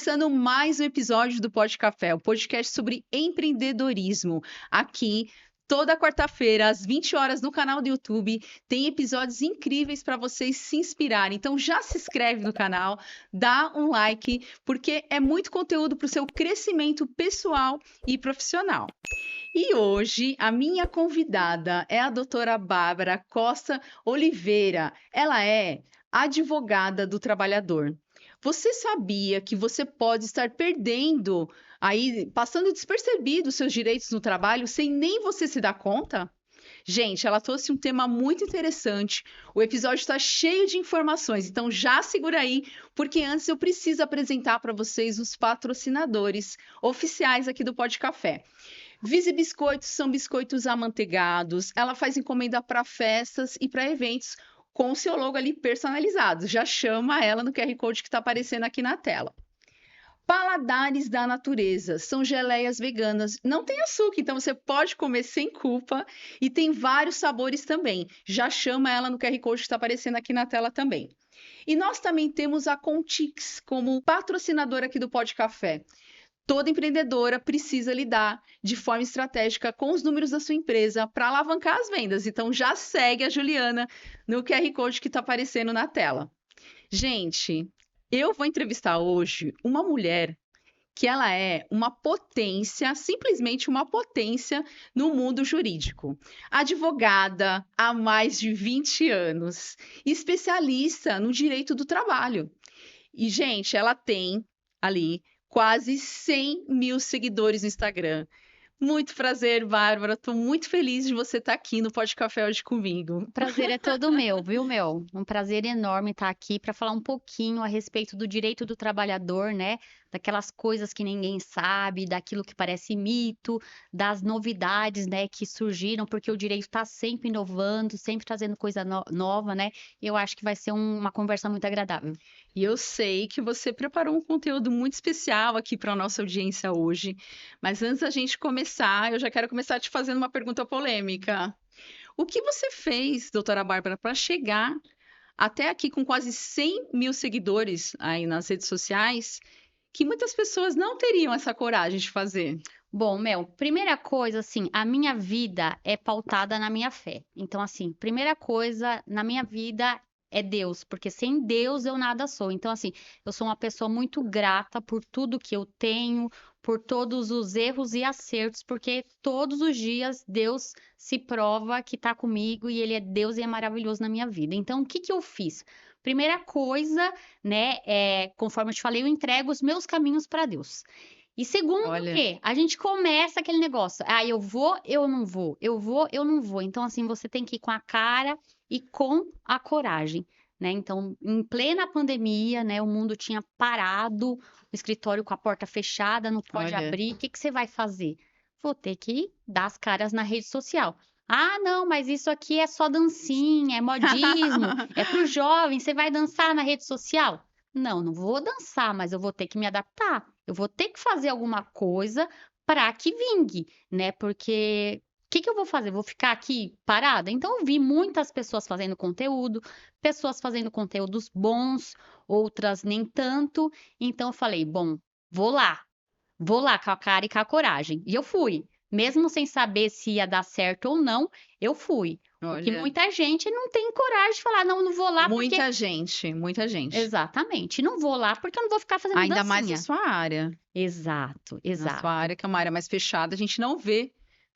começando mais um episódio do Pod Café, o podcast sobre empreendedorismo. Aqui, toda quarta-feira, às 20 horas, no canal do YouTube, tem episódios incríveis para vocês se inspirarem. Então, já se inscreve no canal, dá um like, porque é muito conteúdo para o seu crescimento pessoal e profissional. E hoje, a minha convidada é a doutora Bárbara Costa Oliveira. Ela é advogada do trabalhador. Você sabia que você pode estar perdendo, passando despercebido os seus direitos no trabalho sem nem você se dar conta? Gente, ela trouxe um tema muito interessante. O episódio está cheio de informações, então já segura aí, porque antes eu preciso apresentar para vocês os patrocinadores oficiais aqui do Pod Café. Vise Biscoitos são biscoitos amanteigados. Ela faz encomenda para festas e para eventos com o seu logo ali personalizado. Já chama ela no QR Code que está aparecendo aqui na tela. Paladares da Natureza são geleias veganas. Não tem açúcar, então você pode comer sem culpa. E tem vários sabores também. Já chama ela no QR Code que está aparecendo aqui na tela também. E nós também temos a Contix como patrocinadora aqui do Pod Café. Toda empreendedora precisa lidar de forma estratégica com os números da sua empresa para alavancar as vendas. Então, já segue a Juliana no QR Code que está aparecendo na tela. Gente, eu vou entrevistar hoje uma mulher que ela é uma potência, simplesmente uma potência no mundo jurídico. Advogada há mais de 20 anos, especialista no direito do trabalho. E, gente, ela tem ali quase 100 mil seguidores no Instagram. Muito prazer, Bárbara. Estou muito feliz de você estar aqui no Pod Café hoje comigo. O prazer é todo meu, viu, meu? Um prazer enorme estar aqui para falar um pouquinho a respeito do direito do trabalhador, né? Daquelas coisas que ninguém sabe, daquilo que parece mito, das novidades, né, que surgiram, porque o direito está sempre inovando, sempre trazendo coisa nova, né? E eu acho que vai ser uma conversa muito agradável. E eu sei que você preparou um conteúdo muito especial aqui para a nossa audiência hoje. Mas antes da gente começar, eu já quero começar te fazendo uma pergunta polêmica. O que você fez, doutora Bárbara, para chegar até aqui com quase 100 mil seguidores aí nas redes sociais, que muitas pessoas não teriam essa coragem de fazer? Bom, Mel, primeira coisa, assim, a minha vida é pautada na minha fé. Então, assim, primeira coisa na minha vida é Deus, porque sem Deus eu nada sou. Então, assim, eu sou uma pessoa muito grata por tudo que eu tenho, por todos os erros e acertos, porque todos os dias Deus se prova que tá comigo e Ele é Deus e é maravilhoso na minha vida. Então, o que que eu fiz? Primeira coisa, né, conforme eu te falei, eu entrego os meus caminhos para Deus. E segundo Olha, que a gente começa aquele negócio, eu vou, eu não vou, eu vou, eu não vou. Então, assim, você tem que ir com a cara e com a coragem, né? Então, em plena pandemia, né, o mundo tinha parado, o escritório com a porta fechada, não pode olha. abrir. O que que você vai fazer? Vou ter que dar as caras na rede social. Ah, não, mas isso aqui é só dancinha, é modismo, é pro jovem, você vai dançar na rede social? Não, não vou dançar, mas eu vou ter que me adaptar. Eu vou ter que fazer alguma coisa para que vingue, né? Porque o que que eu vou fazer? Vou ficar aqui parada? Então, eu vi muitas pessoas fazendo conteúdo, pessoas fazendo conteúdos bons, outras nem tanto. Então, eu falei, bom, vou vou lá com a cara e com a coragem. E eu fui. Mesmo sem saber se ia dar certo ou não, eu fui. Porque Olha, muita gente não tem coragem de falar, não, não vou lá porque. muita gente, muita gente. Exatamente. Não vou lá porque eu não vou ficar fazendo Ainda mais na dancinha. sua área. Exato, Na sua exato. área, que é uma área mais fechada, a gente não vê,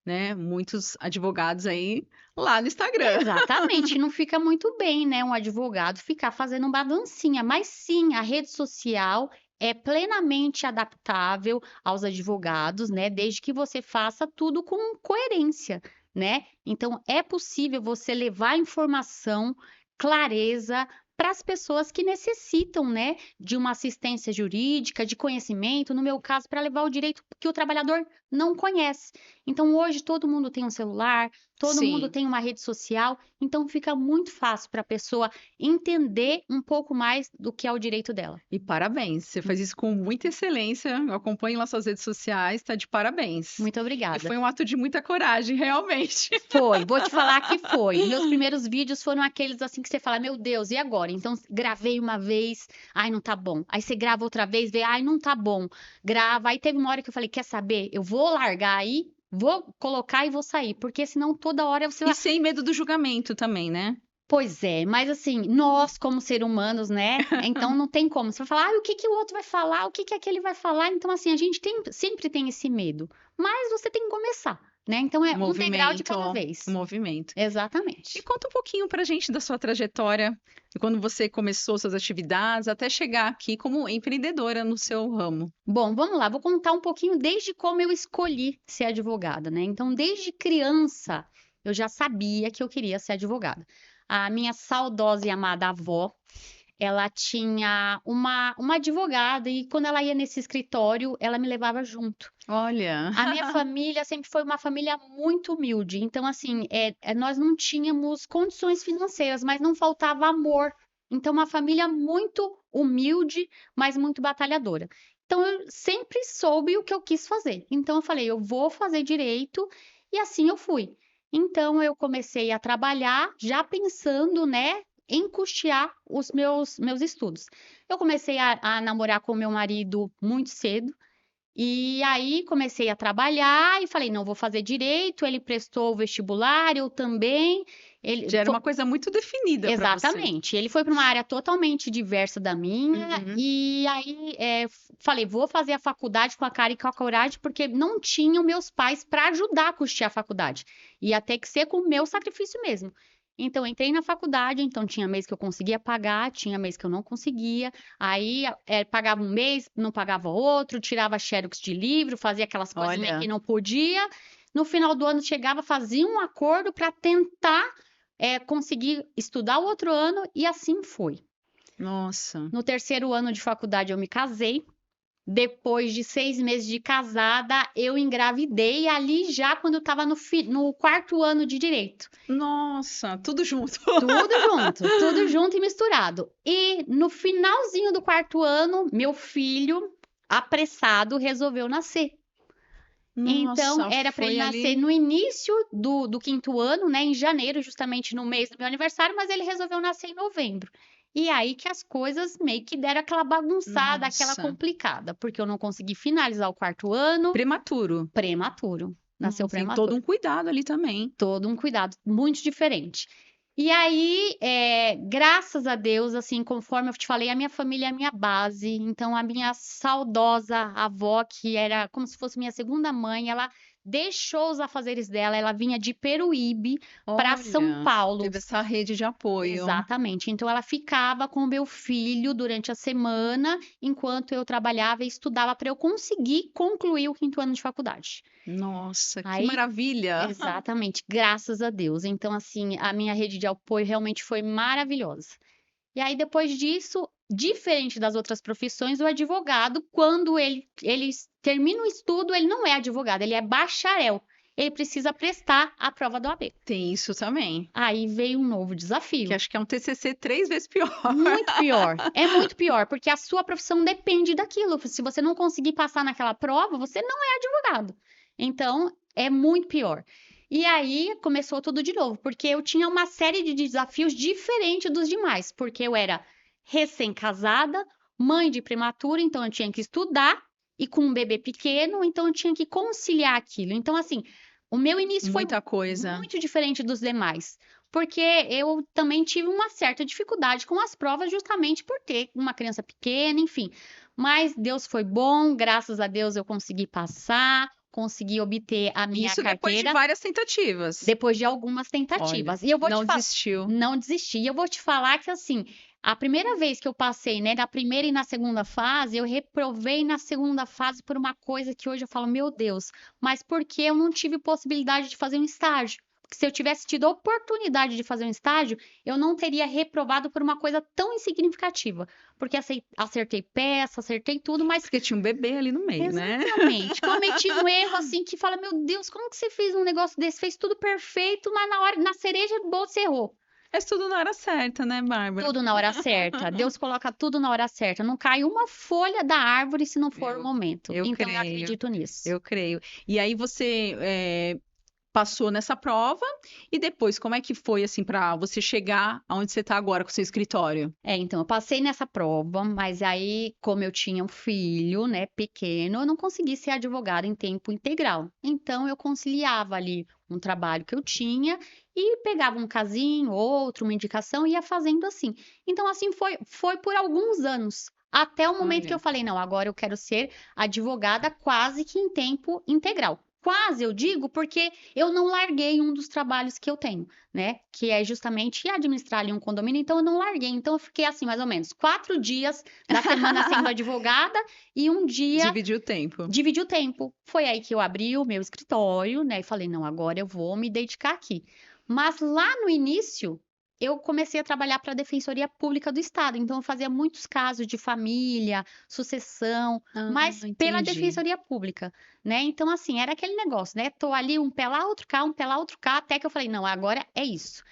né, muitos advogados aí lá no Instagram. Exatamente, não fica muito bem, né, um advogado ficar fazendo uma dancinha, mas sim, a rede social é plenamente adaptável aos advogados, né, desde que você faça tudo com coerência, né? Então, é possível você levar informação, clareza para as pessoas que necessitam, né, de uma assistência jurídica, de conhecimento, no meu caso, para levar o direito que o trabalhador não conhece. Então, hoje todo mundo tem um celular, todo mundo Sim. tem uma rede social, então fica muito fácil para a pessoa entender um pouco mais do que é o direito dela. E parabéns, você faz isso com muita excelência, eu acompanho lá suas redes sociais, tá de parabéns. Muito E obrigada. foi um ato de muita coragem, realmente. Foi, vou te falar que foi. Meus primeiros vídeos foram aqueles assim que você fala, meu Deus, e agora? Então, gravei uma vez, ai, não tá bom. Aí você grava outra vez, vê, ai, não tá bom. Grava. Aí teve uma hora que eu falei, quer saber? Eu vou largar aí, vou colocar e vou sair, porque senão toda hora você E vai. sem medo do julgamento também, né? Pois é, mas assim, nós como seres humanos, né? Então não tem como. Você vai falar, ah, o que que o outro vai falar? O que que aquele vai falar? Então, assim, a gente sempre tem esse medo. Mas você tem que começar, né? Então é um degrau de Movimento, cada vez. movimento. E Exatamente. conta um pouquinho pra gente da sua trajetória, de quando você começou suas atividades, até chegar aqui como empreendedora no seu ramo. Bom, vamos lá, vou contar um pouquinho desde como eu escolhi ser advogada, né? Então, desde criança, eu já sabia que eu queria ser advogada. A minha saudosa e amada avó, ela tinha uma advogada e quando ela ia nesse escritório, ela me levava junto. Olha, A minha família sempre foi uma família muito humilde, então, assim, nós não tínhamos condições financeiras, mas não faltava amor. Então, uma família muito humilde, mas muito batalhadora. Então, eu sempre soube o que eu quis fazer. Então, eu falei, eu vou fazer direito, e assim eu fui. Então, eu comecei a trabalhar, já pensando, né, em custear os meus estudos. Eu comecei a namorar com meu marido muito cedo. E aí comecei a trabalhar e falei, não, vou fazer direito. Ele prestou o vestibular, eu também. Ele já era fo- uma coisa muito definida pra você. Exatamente. Ele foi para uma área totalmente diversa da minha. Uhum. E aí falei, vou fazer a faculdade com a cara e com a coragem, porque não tinham meus pais para ajudar a custear a faculdade. Ia ter que ser com o meu sacrifício mesmo. Então, entrei na faculdade, então tinha mês que eu conseguia pagar, tinha mês que eu não conseguia. Aí, pagava um mês, não pagava outro, tirava xerox de livro, fazia aquelas coisinhas que Olha, não podia. No final do ano, chegava, fazia um acordo para tentar, conseguir estudar o outro ano, e assim foi. nossa. No terceiro ano de faculdade, eu me casei. Depois de 6 meses de casada, eu engravidei ali já quando eu estava no quarto ano de direito. Nossa, tudo junto. Tudo junto e misturado. E no finalzinho do quarto ano, meu filho, apressado, resolveu nascer. Então, Nossa, era para ele foi nascer ali. no início do quinto ano, né, em janeiro, justamente no mês do meu aniversário, mas ele resolveu nascer em novembro. E aí que as coisas meio que deram aquela bagunçada, aquela Nossa, complicada, porque eu não consegui finalizar o quarto ano, prematuro. prematuro. Nasceu Tem todo prematuro. um cuidado ali também. Todo um cuidado muito diferente. E aí, graças a Deus, assim, conforme eu te falei, a minha família é a minha base. Então, a minha saudosa avó, que era como se fosse minha segunda mãe, ela deixou os afazeres dela, ela vinha de Peruíbe para São Olha, Paulo. teve essa rede de apoio. Exatamente. Então, ela ficava com o meu filho durante a semana, enquanto eu trabalhava e estudava para eu conseguir concluir o quinto ano de faculdade. Nossa, que Aí maravilha! Exatamente, graças a Deus. Então, assim, a minha rede de apoio realmente foi maravilhosa. E aí, depois disso, diferente das outras profissões, o advogado, quando ele termina o estudo, ele não é advogado, ele é bacharel. Ele precisa prestar a prova do OAB. Tem isso também, Aí veio um novo que desafio. acho que é um TCC 3 vezes pior. Muito pior. É muito pior, porque a sua profissão depende daquilo. Se você não conseguir passar naquela prova, você não é advogado. Então, é muito pior. E aí começou tudo de novo, porque eu tinha uma série de desafios diferentes dos demais, porque eu era recém-casada, mãe de prematuro, então eu tinha que estudar, e com um bebê pequeno, então eu tinha que conciliar aquilo. Então, assim, o meu início foi Muita coisa. muito diferente dos demais, porque eu também tive uma certa dificuldade com as provas, justamente por ter uma criança pequena, enfim. Mas Deus foi bom, graças a Deus eu consegui passar, consegui obter a minha Isso depois de carteira várias tentativas. depois de algumas Olha, tentativas. E eu vou te não falar, desistiu. não desisti. E eu vou te falar que assim, a primeira vez que eu passei, né, na primeira e na segunda fase, eu reprovei na segunda fase por uma coisa que hoje eu falo, meu Deus, mas porque eu não tive possibilidade de fazer um estágio. que se eu tivesse tido a oportunidade de fazer um estágio, eu não teria reprovado por uma coisa tão insignificativa. Porque acertei peça, acertei tudo, mas Porque tinha um bebê ali no meio, né? exatamente. Cometi um erro assim que fala, meu Deus, como que você fez um negócio desse? Fez tudo perfeito, mas na cereja do bolo você errou. Mas tudo na hora certa, né, Bárbara? Tudo na hora certa. Deus coloca tudo na hora certa. Não cai uma folha da árvore se não for o momento. Eu Então eu creio, acredito nisso. eu creio. E aí você passou nessa prova e depois, como é que foi, assim, para você chegar aonde você está agora com o seu escritório? Então, eu passei nessa prova, mas aí, como eu tinha um filho, né, pequeno, eu não consegui ser advogada em tempo integral. Então, eu conciliava ali um trabalho que eu tinha e pegava um casinho, outro, uma indicação e ia fazendo assim. Então, assim foi por alguns anos. Até o momento que Olha. eu falei, não, agora eu quero ser advogada quase que em tempo integral. Quase, eu digo, porque eu não larguei um dos trabalhos que eu tenho, né? Que é justamente administrar ali um condomínio, então eu não larguei. Então eu fiquei assim, mais ou menos, 4 dias da semana sendo advogada e um dia Dividir o tempo. dividi o tempo. Foi aí que eu abri o meu escritório, né? E falei, não, agora eu vou me dedicar aqui. Mas lá no início, eu comecei a trabalhar para a Defensoria Pública do Estado. Então, eu fazia muitos casos de família, sucessão, Ah, mas pela entendi. Defensoria Pública, né? Então, assim, era aquele negócio, né? Tô ali, um pé lá, outro cá, até que eu falei, não, agora é isso.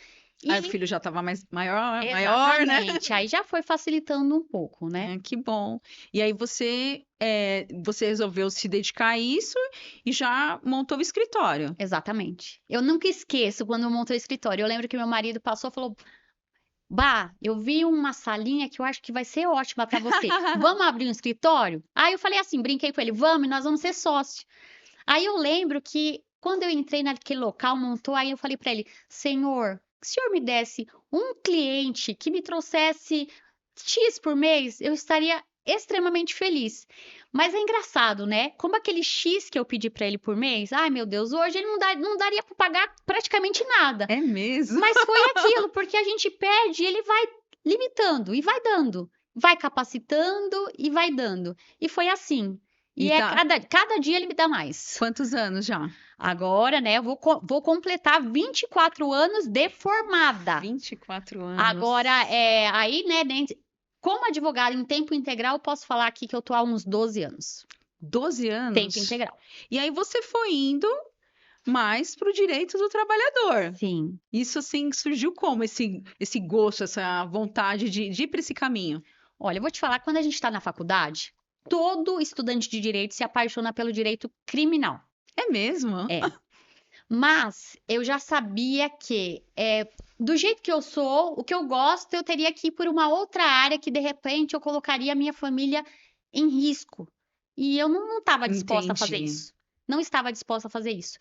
Aí o E, filho já estava mais maior, né? exatamente, aí já foi facilitando um pouco, né? Ah, que bom. E aí você resolveu se dedicar a isso e já montou o escritório. Exatamente. Eu nunca esqueço quando eu montei o escritório. Eu lembro que meu marido passou e falou: Bah, eu vi uma salinha que eu acho que vai ser ótima para você. Vamos abrir um escritório? Aí eu falei assim, brinquei com ele: Vamos, e nós vamos ser sócios. Aí eu lembro que quando eu entrei naquele local, montou, aí eu falei para ele: Senhor, se o senhor me desse um cliente que me trouxesse X por mês, eu estaria extremamente feliz. Mas é engraçado, né? Como aquele X que eu pedi para ele por mês, ai meu Deus, hoje ele não daria para pagar praticamente nada. É mesmo? Mas foi aquilo, porque a gente pede e ele vai limitando e vai dando, vai capacitando e vai dando. E foi assim. E E é tá cada dia ele me dá mais. quantos anos já? Agora, né, eu vou completar 24 anos de formada. 24 anos. Agora, aí, né, como advogada em tempo integral, eu posso falar aqui que eu tô há uns 12 anos. 12 Tempo anos. integral. E aí você foi indo mais para o direito do trabalhador. Sim. Isso, assim, surgiu como esse gosto, essa vontade de ir para esse caminho? Olha, eu vou te falar, quando a gente está na faculdade, todo estudante de direito se apaixona pelo direito criminal. É mesmo? É. Mas eu já sabia que, do jeito que eu sou, o que eu gosto, eu teria que ir por uma outra área que, de repente, eu colocaria a minha família em risco. E eu não estava disposta a fazer Entendi. isso. Não estava disposta a fazer isso.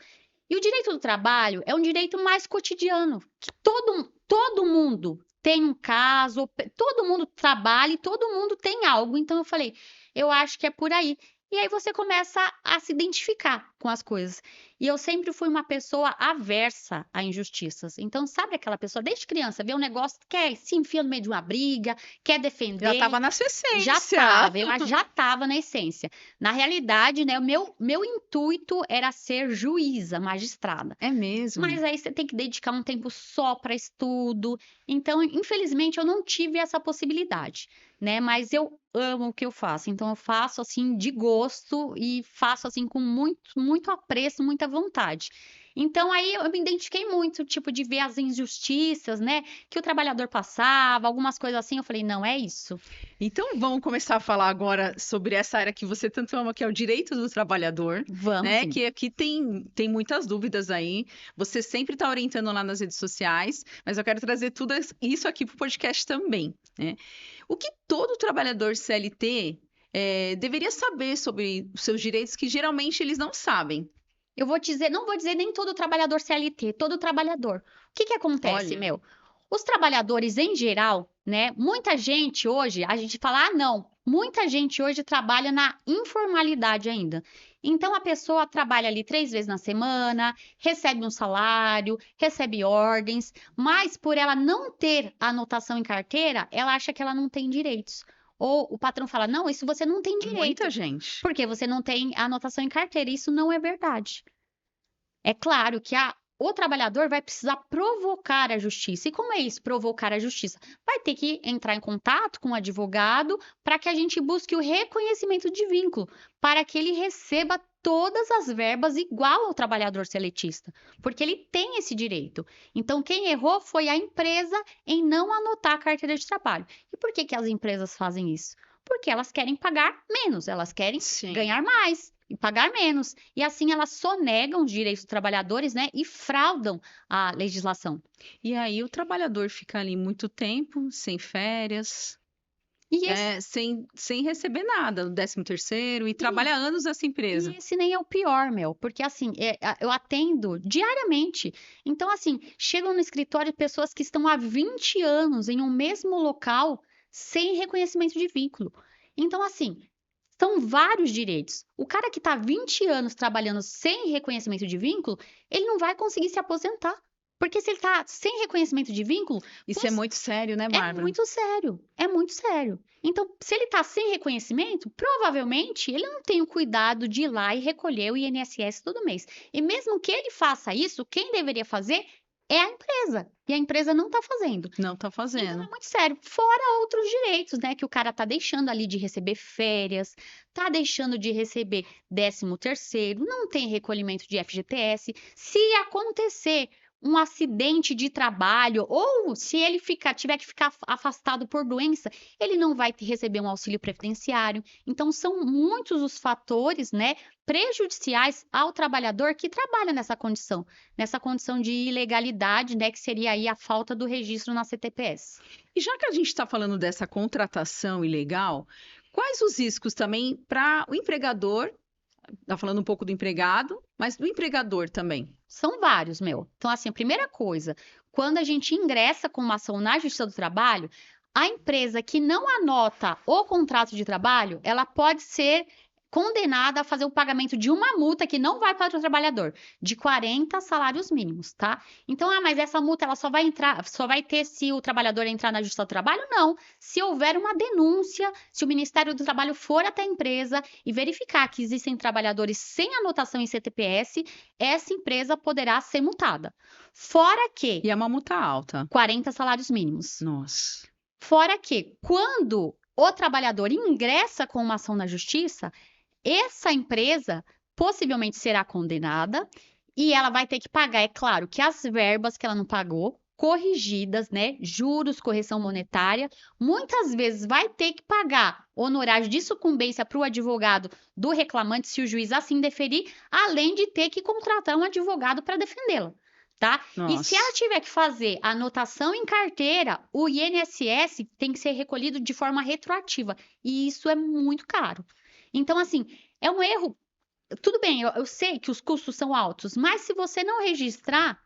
E o direito do trabalho é um direito mais cotidiano, que todo mundo tem um caso, todo mundo trabalha e todo mundo tem algo. Então eu falei, eu acho que é por aí. E aí você começa a se identificar com as coisas. E eu sempre fui uma pessoa aversa a injustiças. Então, sabe aquela pessoa, desde criança, vê um negócio, quer se enfia no meio de uma briga, quer Já defender. estava na sua Já essência. estava, eu já estava na essência. Na realidade, né, o meu intuito era ser juíza, magistrada. É mesmo. Mas aí você tem que dedicar um tempo só para estudo. Então, infelizmente, eu não tive essa possibilidade, né? Mas eu amo o que eu faço. Então, eu faço assim de gosto e faço assim com muito apreço, muita vontade. Então, aí eu me identifiquei muito, tipo, de ver as injustiças, né? Que o trabalhador passava, algumas coisas assim. Eu falei, não, é isso. Então, vamos começar a falar agora sobre essa área que você tanto ama, que é o direito do trabalhador, Vamos né? sim. Que aqui tem muitas dúvidas aí. Você sempre está orientando lá nas redes sociais, mas eu quero trazer tudo isso aqui para o podcast também, né? O que todo trabalhador CLT deveria saber sobre os seus direitos, que geralmente eles não sabem? Eu vou dizer, não vou dizer nem todo trabalhador CLT, todo trabalhador. O que que acontece, Olha, meu? Os trabalhadores em geral, né? Muita gente hoje, a gente fala, ah, não, muita gente hoje trabalha na informalidade ainda. Então a pessoa trabalha ali 3 vezes na semana, recebe um salário, recebe ordens, mas por ela não ter a anotação em carteira, ela acha que ela não tem direitos. Ou o patrão fala, não, isso você não tem direito. muita gente. Porque você não tem a anotação em carteira. Isso não é verdade. É claro que o trabalhador vai precisar provocar a justiça. E como é isso, provocar a justiça? Vai ter que entrar em contato com o advogado para que a gente busque o reconhecimento de vínculo, para que ele receba todas as verbas igual ao trabalhador seletista, porque ele tem esse direito. Então, quem errou foi a empresa em não anotar a carteira de trabalho. E por que que as empresas fazem isso? Porque elas querem pagar menos, elas querem Sim. ganhar mais e pagar menos. E assim elas sonegam os direitos dos trabalhadores, né, e fraudam a legislação. E aí o trabalhador fica ali muito tempo, sem férias, E esse, sem receber nada, o 13º, e trabalha anos nessa empresa. e esse nem é o pior, Mel, porque assim, eu atendo diariamente. Então, assim, chegam no escritório pessoas que estão há 20 anos em um mesmo local sem reconhecimento de vínculo. Então, assim, são vários direitos. O cara que está 20 anos trabalhando sem reconhecimento de vínculo, ele não vai conseguir se aposentar. Porque se ele está sem reconhecimento de vínculo, Isso é muito sério, né, é Bárbara? muito sério, é muito sério. Então, se ele está sem reconhecimento, provavelmente ele não tem o cuidado de ir lá e recolher o INSS todo mês. E mesmo que ele faça isso, quem deveria fazer é a empresa. E a empresa não está fazendo. Não tá Então, fazendo. é muito sério. Fora outros direitos, né? Que o cara tá deixando ali de receber férias, tá deixando de receber 13º, não tem recolhimento de FGTS. Se acontecer um acidente de trabalho ou se ele tiver que ficar afastado por doença, ele não vai receber um auxílio previdenciário. Então, são muitos os fatores, né, prejudiciais ao trabalhador que trabalha nessa condição de ilegalidade, né, que seria aí a falta do registro na CTPS. E já que a gente está falando dessa contratação ilegal, quais os riscos também para o empregador? Está falando um pouco do empregado, mas do empregador também. São vários, meu. Então, assim, a primeira coisa, quando a gente ingressa com uma ação na Justiça do Trabalho, a empresa que não anota o contrato de trabalho, ela pode ser condenada a fazer o pagamento de uma multa que não vai para o trabalhador, de 40 salários mínimos, tá? Então, mas essa multa ela só vai ter se o trabalhador entrar na Justiça do Trabalho? Não. Se houver uma denúncia, se o Ministério do Trabalho for até a empresa e verificar que existem trabalhadores sem anotação em CTPS, essa empresa poderá ser multada. Fora que E é uma multa alta. 40 salários mínimos. Nossa. Fora que quando o trabalhador ingressa com uma ação na justiça, essa empresa possivelmente será condenada e ela vai ter que pagar, é claro, que as verbas que ela não pagou, corrigidas, né? Juros, correção monetária, muitas vezes vai ter que pagar honorários de sucumbência para o advogado do reclamante, se o juiz assim deferir, além de ter que contratar um advogado para defendê-la. Tá? E se ela Nossa. tiver que fazer anotação em carteira, o INSS tem que ser recolhido de forma retroativa. E isso é muito caro. Então, assim, é um erro. Tudo bem, eu sei que os custos são altos, mas se você não registrar,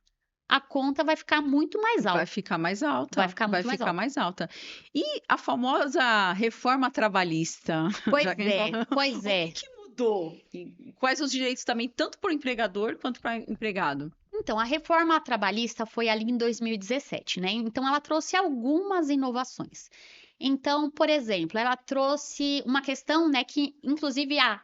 a conta vai ficar muito mais Vai alta. ficar mais alta. Vai ficar Vai muito mais ficar alta. mais alta. E a famosa reforma trabalhista? Pois Já que a gente é, tá- pois O é. que mudou? E quais os direitos também, tanto para o empregador quanto para o empregado? Então, a reforma trabalhista foi ali em 2017, né? Então, ela trouxe algumas inovações. Então, por exemplo, ela trouxe uma questão, né, que inclusive há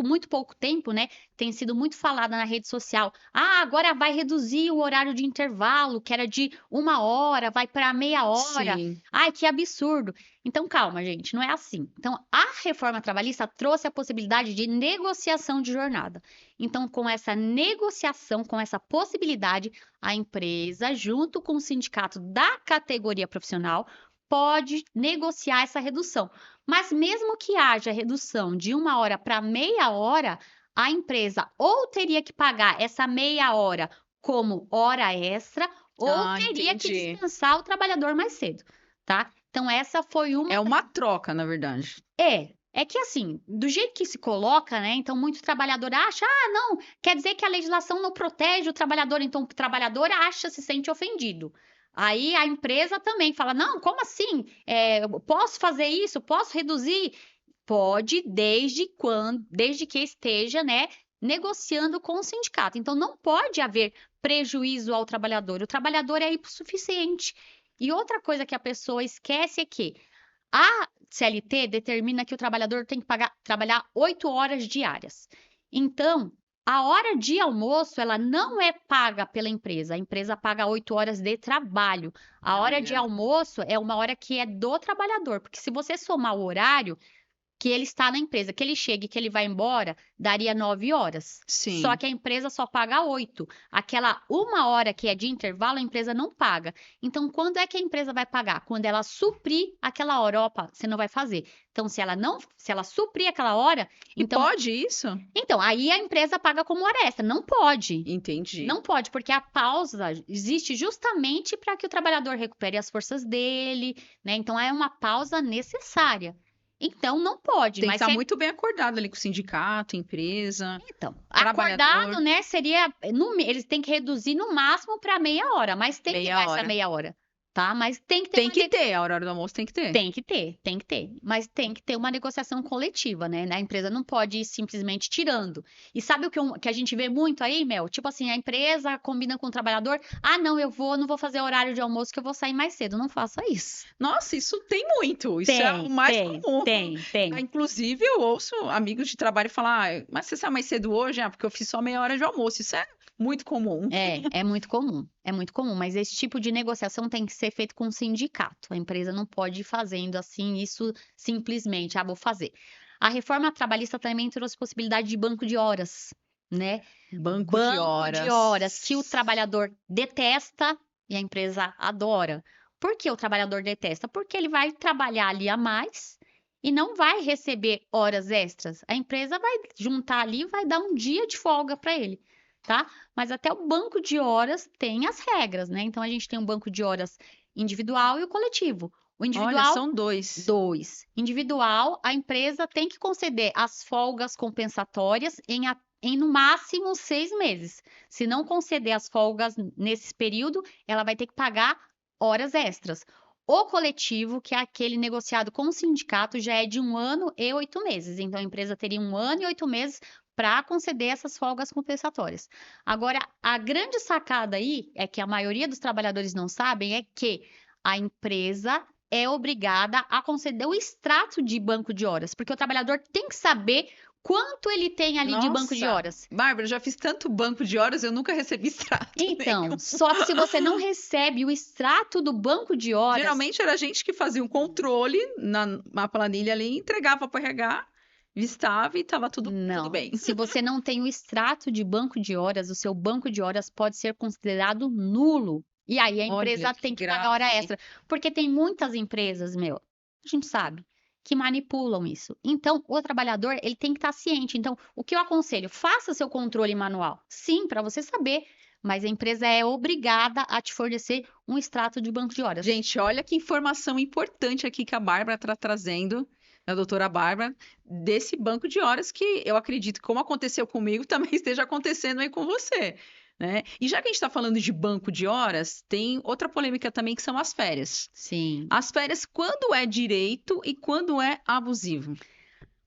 muito pouco tempo, né, tem sido muito falada na rede social. Ah, agora vai reduzir o horário de intervalo, que era de 1 hora, vai para meia hora. Sim. Ai, que absurdo. Então, calma, gente, não é assim. Então, a reforma trabalhista trouxe a possibilidade de negociação de jornada. Então, com essa negociação, com essa possibilidade, a empresa, junto com o sindicato da categoria profissional, pode negociar essa redução. Mas mesmo que haja redução de 1 hora para meia hora, a empresa ou teria que pagar essa meia hora como hora extra, ou teria que Entendi. dispensar o trabalhador mais cedo, tá? Então, essa foi uma. É uma troca, na verdade. É que assim, do jeito que se coloca, né? Então, muito trabalhador acha, não, quer dizer que a legislação não protege o trabalhador, então o trabalhador se sente ofendido. Aí a empresa também fala, não, como assim? Eu posso fazer isso? Posso reduzir? Pode, desde que esteja, né, negociando com o sindicato. Então, não pode haver prejuízo ao trabalhador. O trabalhador é hipossuficiente. E outra coisa que a pessoa esquece é que a CLT determina que o trabalhador tem que trabalhar 8 horas diárias. Então, A hora de almoço, ela não é paga pela empresa, a empresa paga 8 horas de trabalho. A hora de Olha, almoço é uma hora que é do trabalhador, porque se você somar o horário que ele está na empresa, que ele chega e que ele vai embora, daria 9 horas. Só sim. que a empresa só paga 8. Aquela 1 hora que é de intervalo, a empresa não paga. Então, quando é que a empresa vai pagar? Quando ela suprir aquela hora. Opa, você não vai fazer. Então, se ela suprir aquela hora, E então, pode isso? aí a empresa paga como hora extra. Não pode. Entendi. Não pode, porque a pausa existe justamente para que o trabalhador recupere as forças dele, né? Então é uma pausa necessária. Então não pode, Tem que mas estar se a muito bem acordado ali com o sindicato, empresa, então, trabalhador, acordado, né, seria eles têm que reduzir no máximo para meia hora, mas tem que dar meia essa hora. meia hora, tá? Mas tem que ter Tem uma que ter, a hora do almoço tem que ter. tem que ter, mas tem que ter uma negociação coletiva, né? A empresa não pode ir simplesmente tirando. E sabe o que, que a gente vê muito aí, Mel? Tipo assim, a empresa combina com o trabalhador, ah, não, não vou fazer horário de almoço que eu vou sair mais cedo. Não faça isso. Nossa, isso tem muito, isso é o mais comum. Tem. Inclusive, eu ouço amigos de trabalho falar: "Ah, mas você sai mais cedo hoje? Ah, porque eu fiz só meia hora de almoço." Isso é muito comum. É muito comum, mas esse tipo de negociação tem que ser feito com o sindicato. A empresa não pode ir fazendo assim, isso simplesmente, ah, vou fazer. A reforma trabalhista também trouxe possibilidade de banco de horas, né? Banco de Banco de horas que o horas. trabalhador detesta e a empresa adora. Por que o trabalhador detesta? Porque ele vai trabalhar ali a mais e não vai receber horas extras. A empresa vai juntar ali e vai dar um dia de folga para ele, tá? Mas até o banco de horas tem as regras, né? Então a gente tem um banco de horas individual e o coletivo. O Olha, individual, são dois. 2. Individual, a empresa tem que conceder as folgas compensatórias em no máximo 6 meses. Se não conceder as folgas nesse período, ela vai ter que pagar horas extras. O coletivo, que é aquele negociado com o sindicato, já é de 1 ano e 8 meses. Então, a empresa teria 1 ano e 8 meses para conceder essas folgas compensatórias. Agora, a grande sacada aí é que a maioria dos trabalhadores não sabem é que a empresa é obrigada a conceder o extrato de banco de horas, porque o trabalhador tem que saber quanto ele tem ali de banco de Nossa, horas. Bárbara, eu já fiz tanto banco de horas, eu nunca recebi extrato Então, nenhum. só que se você não recebe o extrato do banco de horas, Geralmente era a gente que fazia um controle na planilha ali, entregava para o RH, listava e estava tudo não. bem. Se você não tem o extrato de banco de horas, o seu banco de horas pode ser considerado nulo. E aí a Olha empresa que tem que pagar hora grave. extra. Porque tem muitas empresas, meu, a gente sabe, que manipulam isso. Então, o trabalhador, ele tem que estar ciente. Então, o que eu aconselho? Faça seu controle manual. Sim, para você saber, mas a empresa é obrigada a te fornecer um extrato de banco de horas. Gente, olha que informação importante aqui que a Bárbara está trazendo, a doutora Bárbara, desse banco de horas que eu acredito que, como aconteceu comigo, também esteja acontecendo aí com você, né? E já que a gente está falando de banco de horas, tem outra polêmica também que são as férias. Sim. As férias, quando é direito e quando é abusivo?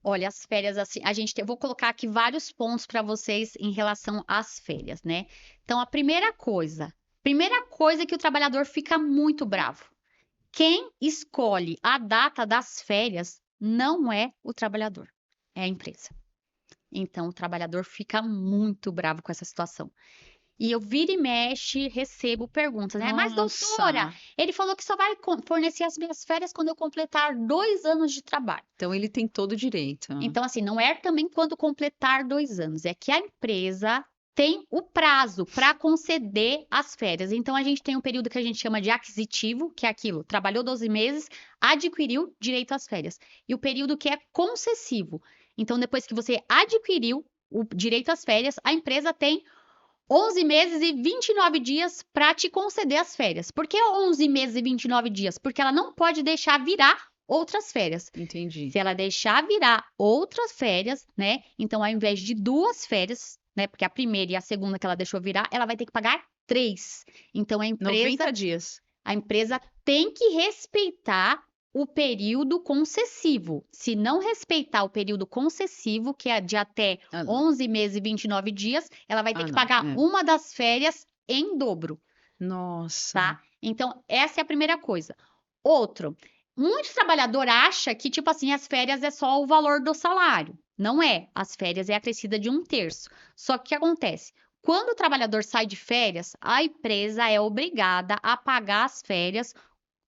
Olha, as férias, assim, eu vou colocar aqui vários pontos para vocês em relação às férias, né? Então, a primeira coisa é que o trabalhador fica muito bravo. Quem escolhe a data das férias não é o trabalhador, é a empresa. Então, o trabalhador fica muito bravo com essa situação. E eu vira e mexe, recebo perguntas, né? Mas, doutora, Nossa! ele falou que só vai fornecer as minhas férias quando eu completar 2 anos de trabalho. Então ele tem todo o direito. Então, assim, não é também quando completar 2 anos, é que a empresa tem o prazo para conceder as férias. Então, a gente tem um período que a gente chama de aquisitivo, que é aquilo, trabalhou 12 meses, adquiriu direito às férias. E o período que é concessivo. Então, depois que você adquiriu o direito às férias, a empresa tem 11 meses e 29 dias para te conceder as férias. Por que 11 meses e 29 dias? Porque ela não pode deixar virar outras férias. Entendi. Se ela deixar virar outras férias, né? Então, ao invés de 2 férias, né? Porque a primeira e a segunda que ela deixou virar, ela vai ter que pagar 3. Então, 90 dias. a empresa tem que respeitar o período concessivo. Se não respeitar o período concessivo, que é de até Ah, não. 11 meses e 29 dias, ela vai ter que Não. pagar É. uma das férias em dobro, Nossa. tá? Então, essa é a primeira coisa. Outro, Muito trabalhador acha que, tipo assim, as férias é só o valor do salário. Não é. As férias é acrescida de 1/3. Só que o que acontece? Quando o trabalhador sai de férias, a empresa é obrigada a pagar as férias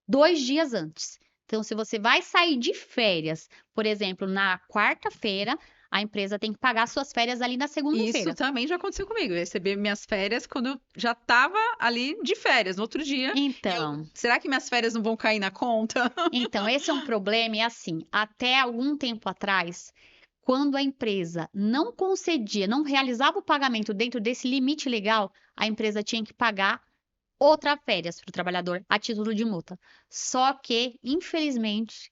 2 dias antes. Então, se você vai sair de férias, por exemplo, na quarta-feira, a empresa tem que pagar suas férias ali na Isso segunda-feira. também já aconteceu comigo. Eu recebi minhas férias quando eu já estava ali de férias. No outro dia, Então, será que minhas férias não vão cair na conta? Então, esse é um problema, e assim, até algum tempo atrás, quando a empresa não concedia, não realizava o pagamento dentro desse limite legal, a empresa tinha que pagar outra férias para o trabalhador a título de multa. Só que, infelizmente,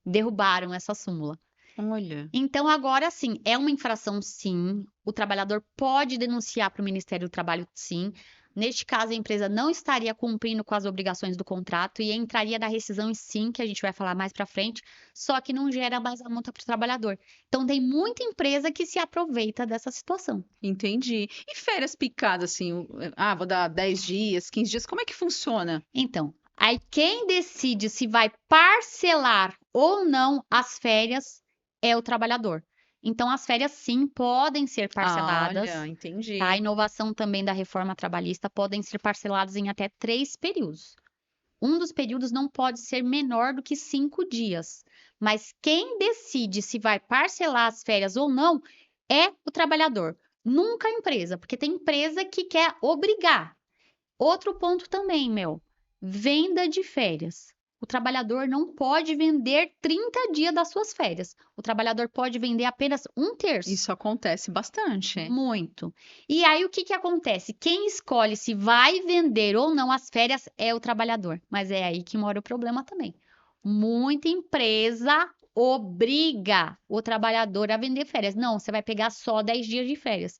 derrubaram essa súmula. Olha. Então, agora sim, é uma infração, sim. O trabalhador pode denunciar para o Ministério do Trabalho, sim. Neste caso, a empresa não estaria cumprindo com as obrigações do contrato e entraria na rescisão, sim, que a gente vai falar mais para frente, só que não gera mais a multa para o trabalhador. Então, tem muita empresa que se aproveita dessa situação. Entendi. E férias picadas, assim, vou dar 10 dias, 15 dias, como é que funciona? Então, aí quem decide se vai parcelar ou não as férias é o trabalhador. Então, as férias, sim, podem ser Ah, olha, parceladas. Tá? A entendi. inovação também da reforma trabalhista podem ser parcelados em até 3 períodos. Um dos períodos não pode ser menor do que 5 dias. Mas quem decide se vai parcelar as férias ou não é o trabalhador, nunca a empresa, porque tem empresa que quer obrigar. Outro ponto também, venda de férias. O trabalhador não pode vender 30 dias das suas férias. O trabalhador pode vender apenas 1/3. Isso acontece bastante. Muito. E aí, o que que acontece? Quem escolhe se vai vender ou não as férias é o trabalhador. Mas é aí que mora o problema também. Muita empresa obriga o trabalhador a vender férias. Não, você vai pegar só 10 dias de férias.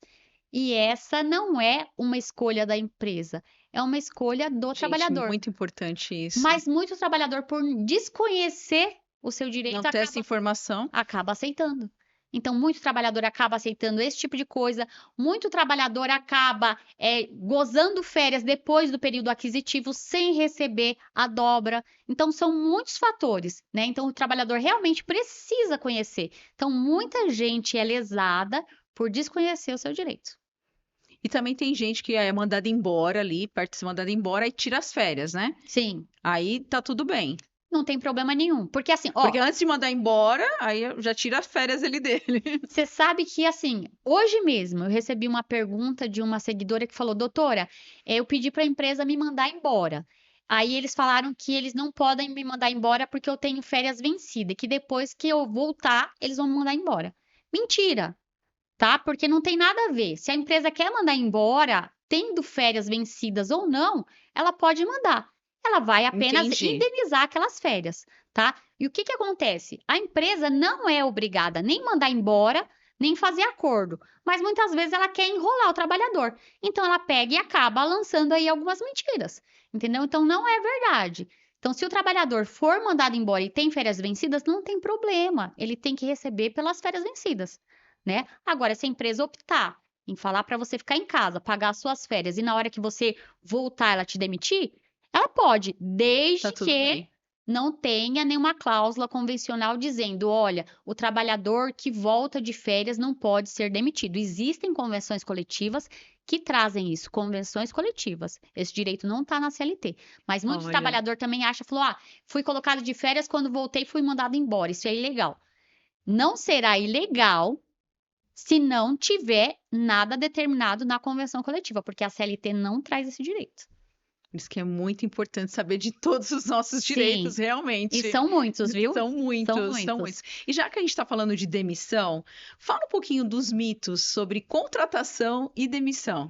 E essa não é uma escolha da empresa, é uma escolha do Gente, trabalhador. muito importante isso. Mas muito trabalhador, por desconhecer o seu Não direito, ter essa informação. acaba aceitando. Então, muito trabalhador acaba aceitando esse tipo de coisa, muito trabalhador acaba gozando férias depois do período aquisitivo sem receber a dobra. Então, são muitos fatores, né? Então, o trabalhador realmente precisa conhecer. Então, muita gente é lesada por desconhecer o seu direito. E também tem gente que é mandada embora ali, parte de ser mandada embora e tira as férias, né? Sim, Aí tá tudo bem. não tem problema nenhum. Porque assim, ó, Porque antes de mandar embora, aí eu já tira as férias ali dele. você sabe que, assim, hoje mesmo eu recebi uma pergunta de uma seguidora que falou: doutora, eu pedi para a empresa me mandar embora. Aí eles falaram que eles não podem me mandar embora porque eu tenho férias vencidas, e que depois que eu voltar, eles vão me mandar embora. Mentira, tá? Porque não tem nada a ver. Se a empresa quer mandar embora, tendo férias vencidas ou não, ela pode mandar. Ela vai apenas Entendi. indenizar aquelas férias, tá? E o que que acontece? A empresa não é obrigada nem mandar embora, nem fazer acordo, mas muitas vezes ela quer enrolar o trabalhador. Então ela pega e acaba lançando aí algumas mentiras, entendeu? Então não é verdade. Então, se o trabalhador for mandado embora e tem férias vencidas, não tem problema. Ele tem que receber pelas férias vencidas, né? Agora, se a empresa optar em falar para você ficar em casa, pagar as suas férias e na hora que você voltar ela te demitir, ela pode, Tá desde tudo que bem. não tenha nenhuma cláusula convencional dizendo, olha, o trabalhador que volta de férias não pode ser demitido. Existem convenções coletivas que trazem isso, convenções coletivas. Esse direito não está na CLT. Mas muito Olha. trabalhador também acha, falou, fui colocado de férias, quando voltei fui mandado embora. Isso é ilegal. Não será ilegal se não tiver nada determinado na convenção coletiva, porque a CLT não traz esse direito. Por isso que é muito importante saber de todos os nossos direitos, Sim, e realmente. são muitos, viu? São São muitos, são muitos. muitos. E já que a gente está falando de demissão, fala um pouquinho dos mitos sobre contratação e demissão.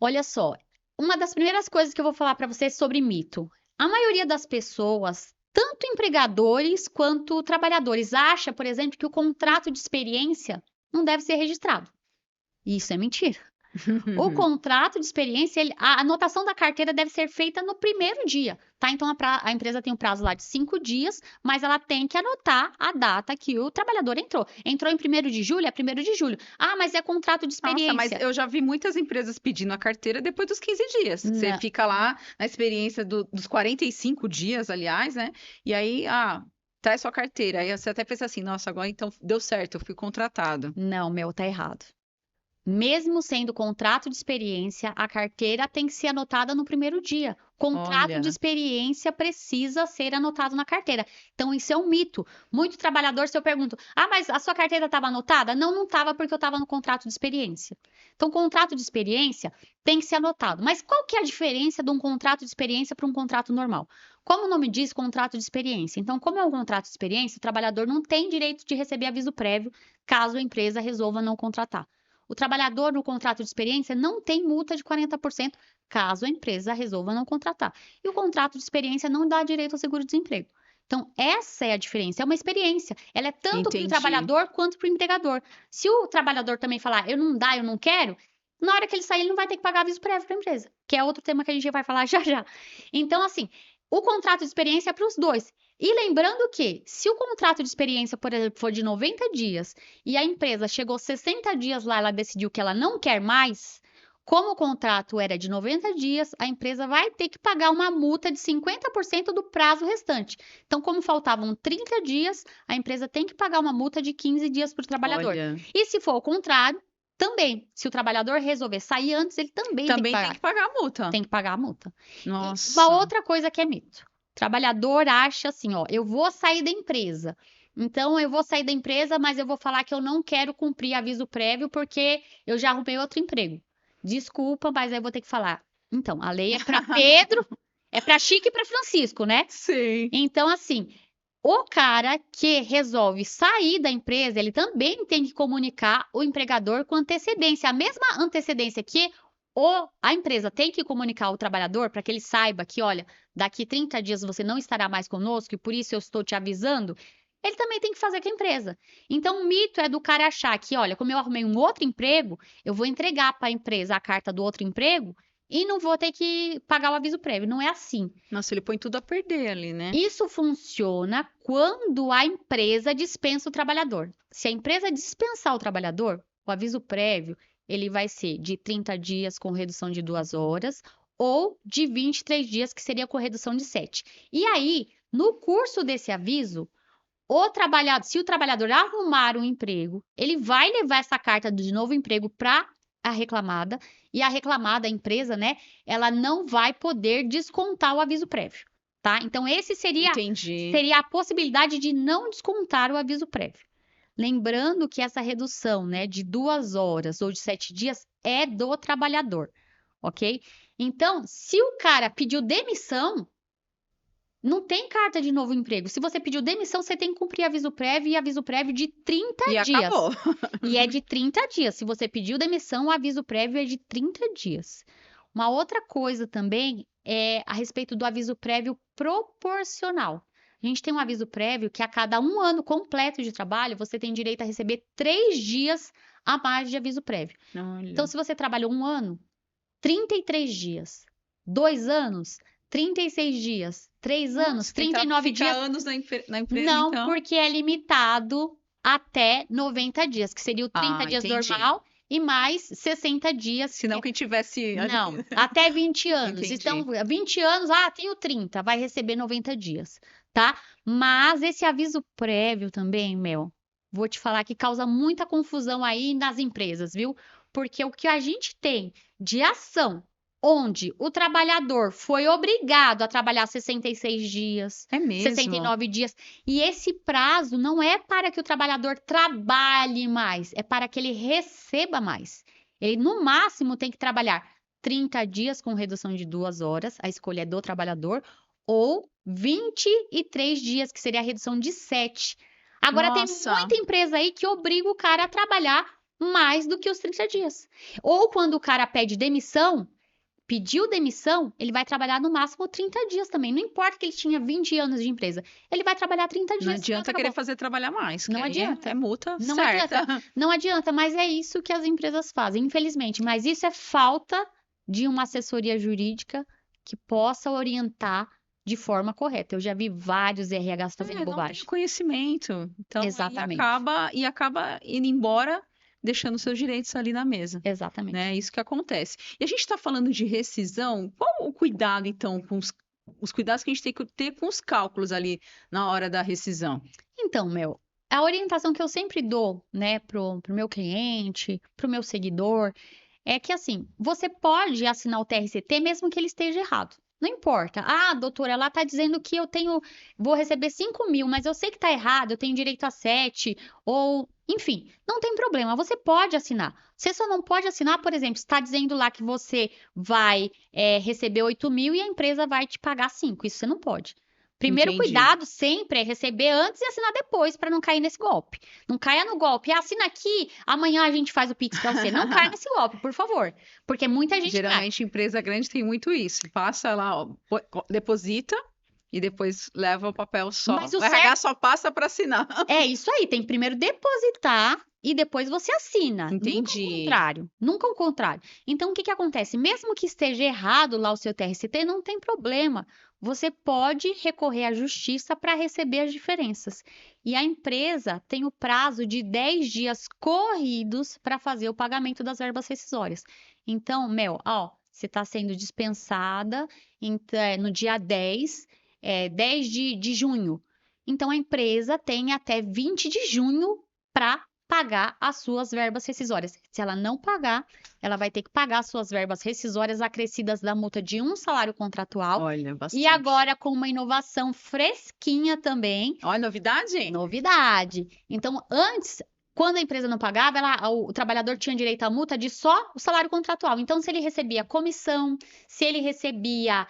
Olha só, uma das primeiras coisas que eu vou falar para vocês sobre mito. A maioria das pessoas, tanto empregadores quanto trabalhadores, acha, por exemplo, que o contrato de experiência não deve ser registrado. Isso é mentira. O contrato de experiência, a anotação da carteira deve ser feita no primeiro dia, tá? Então, a empresa tem um prazo lá de 5 dias, mas ela tem que anotar a data que o trabalhador entrou. Entrou em 1º de julho, é 1º de julho. Ah, mas é contrato de Nossa, mas experiência. eu já vi muitas empresas pedindo a carteira depois dos 15 dias. Você Não. fica lá na experiência dos 45 dias, aliás, né? E aí, traz sua carteira. Aí você até pensa assim, nossa, agora então deu certo, eu fui contratado. Não, meu, tá errado. Mesmo sendo contrato de experiência, a carteira tem que ser anotada no primeiro dia. Contrato de Olha, experiência precisa ser anotado na carteira. Então, isso é um mito. Muito trabalhador, se eu pergunto, mas a sua carteira estava anotada? Não, não estava porque eu estava no contrato de experiência. Então, contrato de experiência tem que ser anotado. Mas qual que é a diferença de um contrato de experiência para um contrato normal? Como o nome diz, contrato de experiência. Então, como é um contrato de experiência, o trabalhador não tem direito de receber aviso prévio caso a empresa resolva não contratar. O trabalhador no contrato de experiência não tem multa de 40% caso a empresa resolva não contratar. E o contrato de experiência não dá direito ao seguro-desemprego. Então, essa é a diferença, é uma experiência. Ela é tanto para o entendi. trabalhador quanto para o empregador. Se o trabalhador também falar, eu não quero, na hora que ele sair, ele não vai ter que pagar aviso prévio para a empresa, que é outro tema que a gente vai falar já já. Então, assim, o contrato de experiência é para os dois. E lembrando que, se o contrato de experiência, por exemplo, for de 90 dias e a empresa chegou 60 dias lá, ela decidiu que ela não quer mais, como o contrato era de 90 dias, a empresa vai ter que pagar uma multa de 50% do prazo restante. Então, como faltavam 30 dias, a empresa tem que pagar uma multa de 15 dias para o trabalhador. Olha, E se for o contrário, também, se o trabalhador resolver sair antes, ele também tem que também tem pagar. que pagar a multa. Tem que pagar a multa. E Nossa. uma outra coisa que é mito. O trabalhador acha assim, eu vou sair da empresa. Então, eu vou sair da empresa, mas eu vou falar que eu não quero cumprir aviso prévio porque eu já arrumei outro emprego. Desculpa, mas aí eu vou ter que falar. Então, a lei é para Pedro, é para Chico e para Francisco, né? Sim. Então, assim, o cara que resolve sair da empresa, ele também tem que comunicar o empregador com antecedência. A mesma antecedência que a empresa tem que comunicar ao trabalhador para que ele saiba que, olha, daqui 30 dias você não estará mais conosco e por isso eu estou te avisando. Ele também tem que fazer com a empresa. Então, o mito é do cara achar que, olha, como eu arrumei um outro emprego, eu vou entregar para a empresa a carta do outro emprego e não vou ter que pagar o aviso prévio. Não é assim. Nossa, ele põe tudo a perder ali, né? Isso funciona quando a empresa dispensa o trabalhador. Se a empresa dispensar o trabalhador, o aviso prévio, ele vai ser de 30 dias com redução de 2 horas ou de 23 dias, que seria com redução de 7. E aí, no curso desse aviso, se o trabalhador arrumar um emprego, ele vai levar essa carta de novo emprego para a reclamada, e a reclamada, a empresa, né, ela não vai poder descontar o aviso prévio, tá? Então, esse Entendi. seria a possibilidade de não descontar o aviso prévio. Lembrando que essa redução, né, de 2 horas ou de 7 dias é do trabalhador, ok? Então, se o cara pediu demissão, não tem carta de novo emprego. Se você pediu demissão, você tem que cumprir aviso prévio e aviso prévio de 30 E dias. acabou. E é de 30 dias. Se você pediu demissão, o aviso prévio é de 30 dias. Uma outra coisa também é a respeito do aviso prévio proporcional. A gente tem um aviso prévio que a cada 1 ano completo de trabalho, você tem direito a receber 3 dias a mais de aviso prévio. Olha. Então, se você trabalhou 1 ano, 33 dias. 2 anos, 36 dias. 3 anos, Nossa, 39 fica dias. anos na empresa, Não, então. porque é limitado até 90 dias, que seria o 30 dias Entendi. normal e mais 60 dias. Se não, quem tivesse ali. Não, até 20 anos. Entendi. Então, 20 anos, tenho 30, vai receber 90 dias, tá? Mas esse aviso prévio também, Mel, vou te falar que causa muita confusão aí nas empresas, viu? Porque o que a gente tem de ação onde o trabalhador foi obrigado a trabalhar 66 dias, É mesmo. 69 dias, e esse prazo não é para que o trabalhador trabalhe mais, é para que ele receba mais. Ele, no máximo, tem que trabalhar 30 dias com redução de 2 horas, a escolha é do trabalhador, ou 23 dias, que seria a redução de 7. Agora, tem Nossa. muita empresa aí que obriga o cara a trabalhar mais do que os 30 dias. Ou quando o cara pede demissão, pediu demissão, ele vai trabalhar no máximo 30 dias também. Não importa que ele tinha 20 anos de empresa. Ele vai trabalhar 30 dias. Não pronto, adianta querer acabou. fazer trabalhar mais, que Não aí adianta. é multa Não certa. adianta. Não adianta, mas é isso que as empresas fazem, infelizmente. Mas isso é falta de uma assessoria jurídica que possa orientar de forma correta. Eu já vi vários RHs fazendo Não tem bobagem. o conhecimento. Então, aí Exatamente. acaba indo embora, deixando seus direitos ali na mesa. Exatamente. Né? É isso que acontece. E a gente está falando de rescisão, qual o cuidado, então, com os cuidados que a gente tem que ter com os cálculos ali na hora da rescisão? Então, Mel, a orientação que eu sempre dou, né, pro meu cliente, pro meu seguidor, é que assim, você pode assinar o TRCT mesmo que ele esteja errado. Não importa. Ah, doutora, ela tá dizendo que vou receber 5 mil, mas eu sei que tá errado, eu tenho direito a 7, ou, enfim, não tem problema, você pode assinar. Você só não pode assinar, por exemplo, está dizendo lá que você vai receber 8 mil e a empresa vai te pagar 5. Isso você não pode. Primeiro Entendi. cuidado sempre é receber antes e assinar depois, para não cair nesse golpe. Não caia no golpe. Assina aqui, amanhã a gente faz o Pix para você. Não caia nesse golpe, por favor. Porque muita gente cai. Geralmente, empresa grande tem muito isso. Passa lá, ó, deposita e depois leva o papel só. Mas o O RH só passa para assinar. É isso aí, tem que primeiro depositar e depois você assina. Nunca o Entendi. contrário. Nunca o contrário. Então, o que que acontece? Mesmo que esteja errado lá o seu TRCT, não tem problema. Você pode recorrer à justiça para receber as diferenças. E a empresa tem o prazo de 10 dias corridos para fazer o pagamento das verbas rescisórias. Então, Mel, ó, você está sendo dispensada no dia 10 de junho. Então, a empresa tem até 20 de junho para pagar as suas verbas rescisórias. Se ela não pagar, ela vai ter que pagar as suas verbas rescisórias acrescidas da multa de um salário contratual. Olha, bastante. E agora com uma inovação fresquinha também. Olha, novidade? Novidade. Então, antes, quando a empresa não pagava, o trabalhador tinha direito à multa de só o salário contratual. Então, se ele recebia comissão, se ele recebia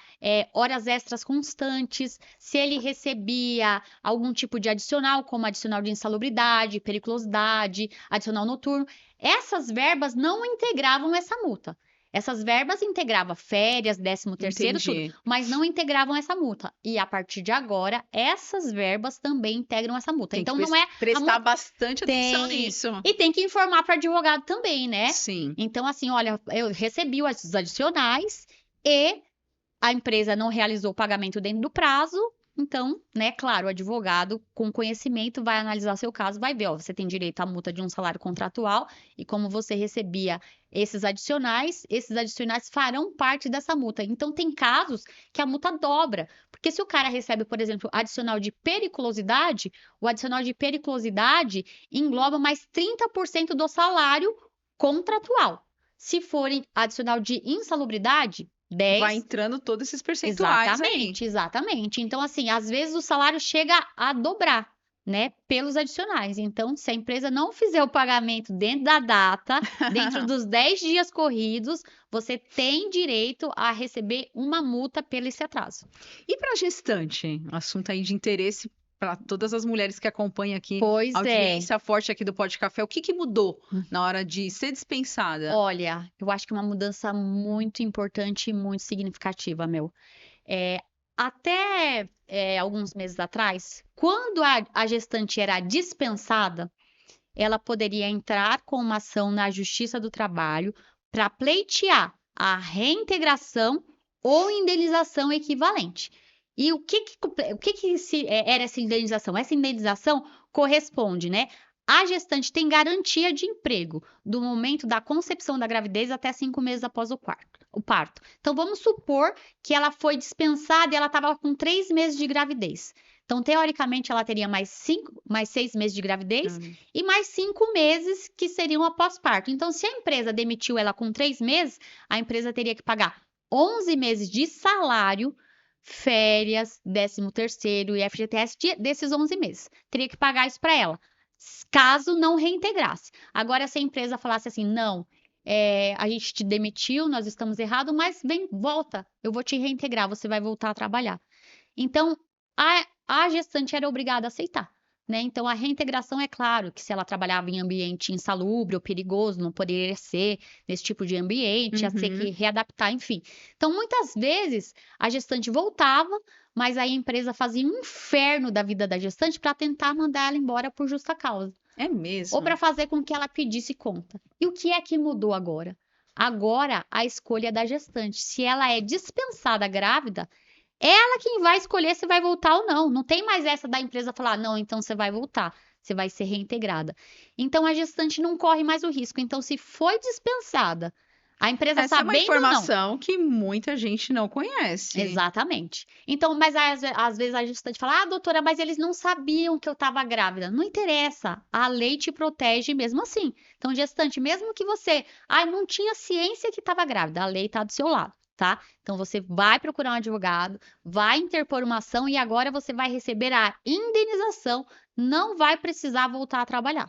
horas extras constantes, se ele recebia algum tipo de adicional, como adicional de insalubridade, periculosidade, adicional noturno, essas verbas não integravam essa multa. Essas verbas integravam férias, 13º, Entendi. tudo, mas não integravam essa multa. E a partir de agora, essas verbas também integram essa multa. Tem Então, que não é prestar bastante atenção Tem. nisso. E tem que informar para o advogado também, né? Sim. Então, assim, olha, eu recebi os adicionais e a empresa não realizou o pagamento dentro do prazo. Então, né, claro, o advogado com conhecimento vai analisar seu caso, vai ver, ó, você tem direito à multa de um salário contratual e como você recebia esses adicionais farão parte dessa multa. Então, tem casos que a multa dobra, porque se o cara recebe, por exemplo, adicional de periculosidade, o adicional de periculosidade engloba mais 30% do salário contratual. Se forem adicional de insalubridade, 10. Vai entrando todos esses percentuais aí. Exatamente. Então, assim, às vezes o salário chega a dobrar, né, pelos adicionais. Então, se a empresa não fizer o pagamento dentro da data, dentro dos 10 dias corridos, você tem direito a receber uma multa pelo esse atraso. E para gestante? Assunto aí de interesse para todas as mulheres que acompanham aqui. Pois a audiência forte aqui do Pode Café. O que mudou na hora de ser dispensada? Olha, eu acho que uma mudança muito importante e muito significativa, meu. Até alguns meses atrás, quando a gestante era dispensada, ela poderia entrar com uma ação na Justiça do Trabalho para pleitear a reintegração ou indenização equivalente. E o que era essa indenização? Essa indenização corresponde, né? A gestante tem garantia de emprego do momento da concepção da gravidez até 5 meses após o parto. Então, vamos supor que ela foi dispensada e ela estava com 3 meses de gravidez. Então, teoricamente, ela teria mais 6 meses de gravidez e mais 5 meses que seriam após parto. Então, se a empresa demitiu ela com 3 meses, a empresa teria que pagar 11 meses de salário, férias, 13º e FGTS desses 11 meses. Teria que pagar isso para ela, caso não reintegrasse. Agora, se a empresa falasse assim, não, a gente te demitiu, nós estamos errados, mas volta, eu vou te reintegrar, você vai voltar a trabalhar. Então, a gestante era obrigada a aceitar. né? Então, a reintegração, é claro que se ela trabalhava em ambiente insalubre ou perigoso, não poderia ser nesse tipo de ambiente, ia ter que Uhum. readaptar, enfim. Então, muitas vezes, a gestante voltava, mas aí a empresa fazia um inferno da vida da gestante para tentar mandar ela embora por justa causa, É ou para mesmo? fazer com que ela pedisse conta. E o que é que mudou agora? Agora, a escolha é da gestante. Se ela é dispensada grávida, ela quem vai escolher se vai voltar ou não. Não tem mais essa da empresa falar, não, então você vai voltar, você vai ser reintegrada. Então a gestante não corre mais o risco. Então, se foi dispensada, a empresa Essa é uma sabendo ou não. informação que muita gente não conhece. Exatamente. Então, mas às vezes a gestante fala, ah, doutora, mas eles não sabiam que eu estava grávida. Não interessa, a lei te protege mesmo assim. Então, gestante, mesmo que você, ah, não tinha ciência que estava grávida, a lei está do seu lado, tá? Então, você vai procurar um advogado, vai interpor uma ação e agora você vai receber a indenização, não vai precisar voltar a trabalhar.